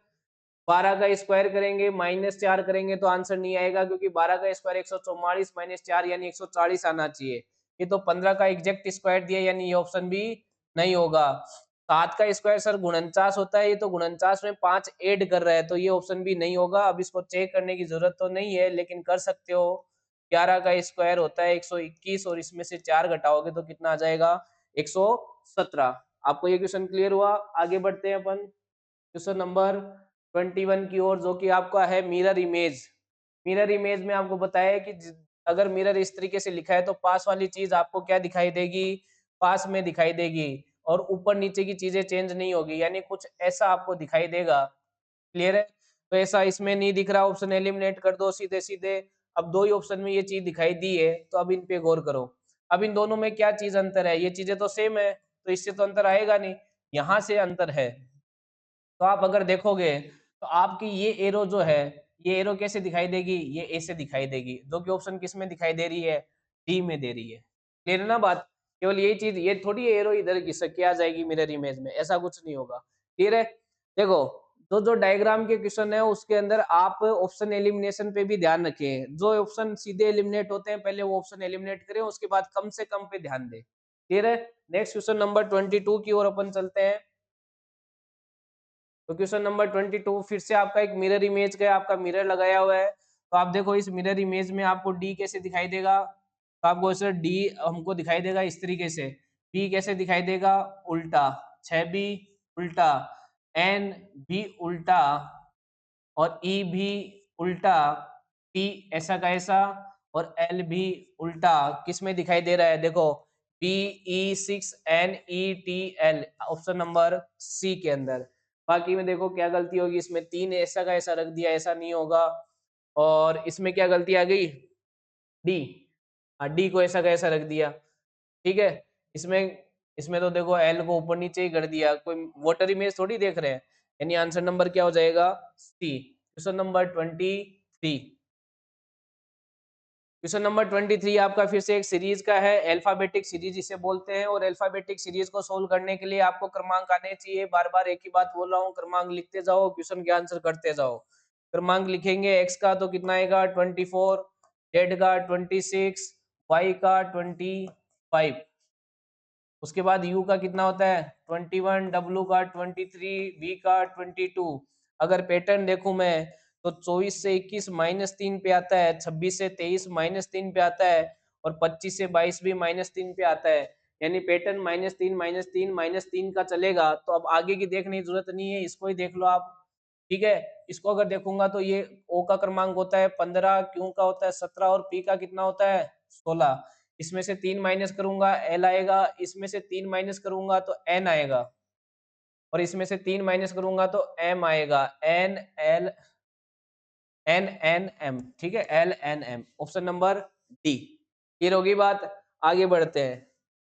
12 का स्क्वायर करेंगे -4 करेंगे तो आंसर नहीं आएगा क्योंकि 12 का स्क्वायर 144 -4 यानी 140 आना चाहिए। ये तो 15 का एग्जैक्ट स्क्वायर दिया यानी ये ऑप्शन भी नहीं होगा। 7 का स्क्वायर सर 49 होता है। ये तो 49 में 5 ऐड कर रहा है तो ये ऑप्शन भी नहीं होगा। अब इसको चेक करने की जरूरत तो नहीं है लेकिन कर सकते हो। 11 का स्क्वायर होता है 121 और इसमें से 4 घटाओगे तो कितना आ जाएगा 117। आपको ये क्वेश्चन क्लियर हुआ? आगे बढ़ते हैं अपन क्वेश्चन नंबर 21 की ओर जो कि आपका है मिरर इमेज। मिरर इमेज में आपको बताया है कि अगर मिरर इस तरीके से लिखा है तो पास वाली चीज आपको क्या दिखाई देगी, पास में दिखाई देगी और ऊपर नीचे की चीजें चेंज नहीं होगी यानी कुछ ऐसा आपको दिखाई देगा। क्लियर है? तो ऐसा इसमें नहीं दिख रहा ऑप्शन एलिमिनेट कर दो सीधे सीधे। अब दो ही ऑप्शन में ये चीज दिखाई दी है तो अब इन पे गौर करो। अब इन दोनों में क्या चीज अंतर है, ये चीजें तो सेम है तो इससे तो अंतर आएगा नहीं, यहाँ से अंतर है। तो आप अगर देखोगे तो आपकी ये एरो जो है ये एरो कैसे दिखाई देगी, ये ऐसे दिखाई देगी जो कि ऑप्शन किस में दिखाई दे रही है, डी में दे रही है। क्लियर है ना बात? केवल यही चीज, ये थोड़ी एरो इधर की आ जाएगी मिरर इमेज में, ऐसा कुछ नहीं होगा। क्लियर है? देखो तो जो डायग्राम के क्वेश्चन है उसके अंदर आप ऑप्शन एलिमिनेशन पे भी ध्यान रखें। जो ऑप्शन सीधे एलिमिनेट होते हैं पहले वो ऑप्शन एलिमिनेट करें उसके बाद कम से कम पे ध्यान दें। क्लियर है? नेक्स्ट क्वेश्चन नंबर 22 की ओर अपन चलते हैं। तो क्वेश्चन नंबर 22 फिर से आपका एक मिरर इमेज का आपका मिरर लगाया हुआ है। तो आप देखो इस मिरर इमेज में आपको डी कैसे दिखाई देगा। तो आपको सर डी हमको दिखाई देगा इस तरीके से। बी कैसे दिखाई देगा, उल्टा। 6 बी उल्टा, एन भी उल्टा और ई भी उल्टा, टी ऐसा का ऐसा और एल भी उल्टा। किस में दिखाई दे रहा है देखो, B E 6 NETL option number C के अंदर। बाकी में देखो क्या गलती होगी, इसमें 3 ऐसा का ऐसा रख दिया, ऐसा नहीं होगा। और इसमें क्या गलती आ गई, डी, हाँ डी को ऐसा का ऐसा रख दिया। ठीक है, इसमें इसमें तो देखो एल को ऊपर नीचे ही कर दिया, कोई वाटर इमेज थोड़ी देख रहे हैं। यानी आंसर नंबर क्या हो जाएगा, C. Question number 23। Question number 23 आपका फिर से एक सीरीज का है, अल्फाबेटिक सीरीज इसे बोलते हैं। और अल्फाबेटिक सीरीज को सोल्व करने के लिए आपको क्रमांक आने चाहिए। बार बार एक ही बात बोल रहा हूँ, क्रमांक लिखते जाओ, क्वेश्चन के आंसर करते जाओ। क्रमांक लिखेंगे, एक्स का तो कितना आएगा 24, जेड का 26, वाई का 25, उसके बाद यू का कितना होता है 21, डब्लू का 23, वी का 22। अगर पैटर्न देखूं मैं तो 24 से 21 -3 पे आता है, 26 से 23 -3 पे आता है और 25 से 22 भी -3 पे आता है। यानी पैटर्न -3 -3 -3 का चलेगा। तो अब आगे की देखने की जरूरत नहीं है, इसको ही देख लो आप। ठीक है, इसको अगर देखूंगा तो ये ओ का क्रमांक होता है 15, क्यू का होता है 17 और पी का कितना होता है 16। इसमें से 3 माइनस करूंगा एल आएगा, इसमें से 3 माइनस करूंगा तो एन आएगा और इसमें से 3 माइनस करूंगा तो एम आएगा, N L N N M. ठीक है, LNM option number D. Clear होगी बात? आगे बढ़ते हैं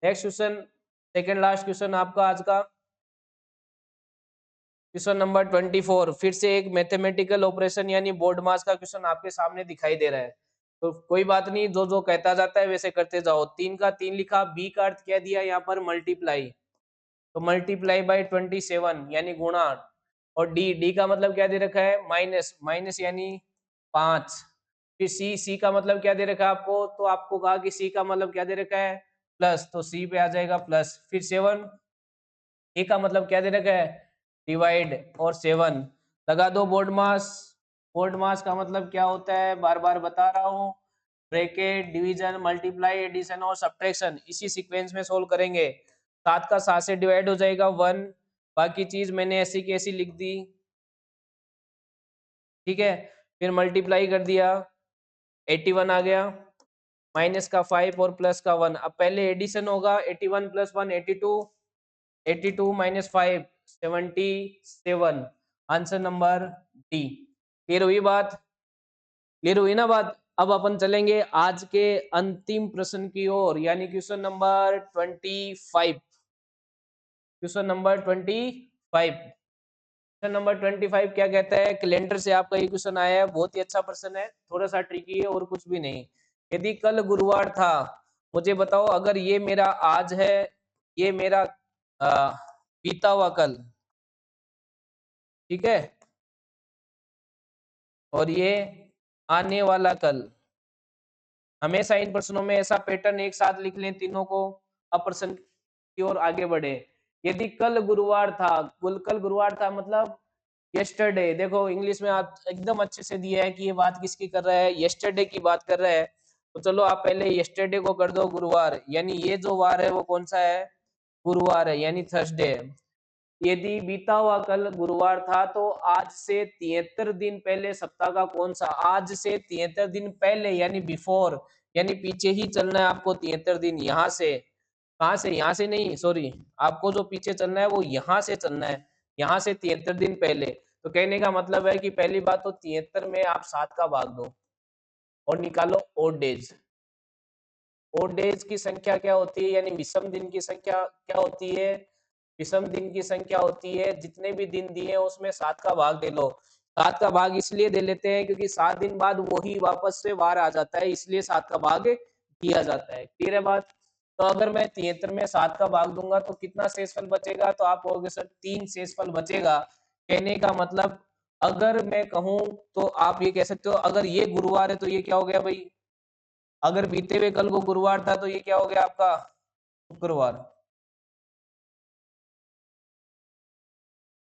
next question, second last question आपका आज का। क्वेश्चन नंबर 24 फिर से एक मैथमेटिकल ऑपरेशन यानी बोर्ड मास का क्वेश्चन आपके सामने दिखाई दे रहा है। तो कोई बात नहीं, जो जो कहता जाता है वैसे करते जाओ। 3 का 3 लिखा, बी का अर्थ क्या दिया यहाँ पर मल्टीप्लाई, तो मल्टीप्लाई बाय 27 यानी गुणा। और डी, डी का मतलब क्या दे रखा है माइनस, माइनस यानी 5। फिर सी, सी का मतलब क्या दे रखा है आपको, तो आपको कहा कि सी का मतलब क्या दे रखा है प्लस, तो सी पे आ जाएगा प्लस। फिर 7, ए का मतलब क्या दे रखा है डिवाइड और 7 लगा दो बोर्ड मास। ओड मास का मतलब क्या होता है, बार बार बता रहा हूँ, ब्रैकेट, डिवीजन, मल्टीप्लाई, एडिशन और सब्ट्रैक्शन इसी सीक्वेंस में सोल्व करेंगे। 7 का 7 से डिवाइड हो जाएगा 1, बाकी चीज मैंने ऐसी की ऐसी लिख दी, ठीक है। फिर मल्टीप्लाई कर दिया, 81 आ गया, माइनस का 5 और प्लस का 1। अब पहले एडिशन होगा, 81 plus 1 82, 82 minus 5 77, answer number D. Clear हुई बात? क्लियर हुई ना बात? अब अपन चलेंगे आज के अंतिम प्रश्न की ओर, यानी question number 25। Question number 25। Question number 25 क्या कहता है, कैलेंडर से आपका ये क्वेश्चन आया है, बहुत ही अच्छा प्रश्न है, थोड़ा सा ट्रिकी है और कुछ भी नहीं। यदि कल गुरुवार था, मुझे बताओ, अगर ये मेरा आज है, ये मेरा बीता हुआ कल, ठीक है, और ये आने वाला कल, हमेशा इन प्रश्नों में ऐसा पैटर्न एक साथ लिख लें तीनों को, अब प्रश्न की ओर आगे बढ़े। यदि कल गुरुवार था, कल गुरुवार था मतलब यस्टरडे, देखो इंग्लिश में आप एकदम अच्छे से दिया है कि ये बात किसकी कर रहा है, यस्टरडे की बात कर रहा है। तो चलो आप पहले यस्टरडे को कर दो गुरुवार, यानी ये जो वार है वो कौन सा है, गुरुवार है, यानी थर्सडे है। यदि बीता हुआ कल गुरुवार था, तो आज से 73 दिन पहले सप्ताह का कौन सा, आज से 73 दिन पहले यानी बिफोर, यानी पीछे ही चलना है आपको 73 दिन, यहाँ से, कहाँ से, यहाँ से नहीं, सॉरी, आपको जो पीछे चलना है वो यहाँ से चलना है, यहाँ से 73 दिन पहले। तो कहने का मतलब है कि पहली बात तो 73 में आप 7 का भाग दो और निकालो ओड डेज। ओड डेज की संख्या क्या होती है, यानी विषम दिन की संख्या क्या होती है, विषम दिन की संख्या होती है, जितने भी दिन दिए हैं उसमें 7 का भाग दे लो। 7 का भाग इसलिए दे लेते हैं क्योंकि 7 दिन बाद वही वापस से वार आ जाता है, इसलिए 7 का भाग दिया जाता है। क्लियर है बात? तो अगर मैं 73 में 7 का भाग दूंगा तो कितना शेषफल बचेगा, तो आप कहोगे सर 3 शेषफल बचेगा। कहने का मतलब, अगर मैं कहूं तो आप ये कह सकते हो, अगर ये गुरुवार है तो ये क्या हो गया भाई, अगर बीते हुए कल को गुरुवार था तो ये क्या हो गया आपका, शुक्रवार।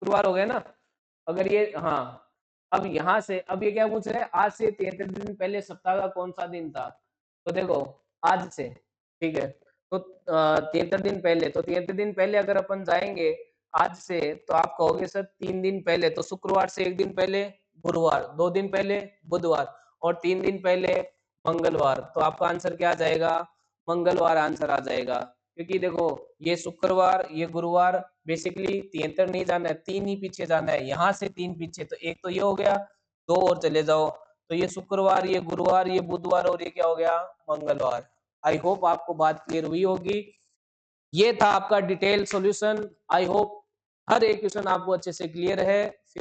शुक्रवार हो गया ना? अगर ये, हाँ, अब यहाँ से, अब ये क्या पूछ रहे हैं, आज से 73 दिन पहले सप्ताह का कौन सा दिन था, तो देखो आज से, ठीक है, तो 73 दिन पहले, तो 73 दिन पहले अगर अपन जाएंगे आज से, तो आप कहोगे सर 3 दिन पहले, तो शुक्रवार से 1 दिन पहले गुरुवार, 2 दिन पहले बुधवार, और 3 दिन पहले मंगलवार। तो आपका आंसर क्या आ जाएगा, मंगलवार आंसर आ जाएगा। क्योंकि देखो, ये शुक्रवार, ये गुरुवार, बेसिकली 73 नहीं जाना है, 3 ही पीछे जाना है, यहाँ से 3 पीछे, तो एक तो ये हो गया, 2 और चले जाओ, तो ये शुक्रवार, ये गुरुवार, ये बुधवार, और ये क्या हो गया, मंगलवार। आई होप आपको बात क्लियर हुई होगी। ये था आपका डिटेल सॉल्यूशन। आई होप हर एक क्वेश्चन आपको अच्छे से क्लियर है। फिर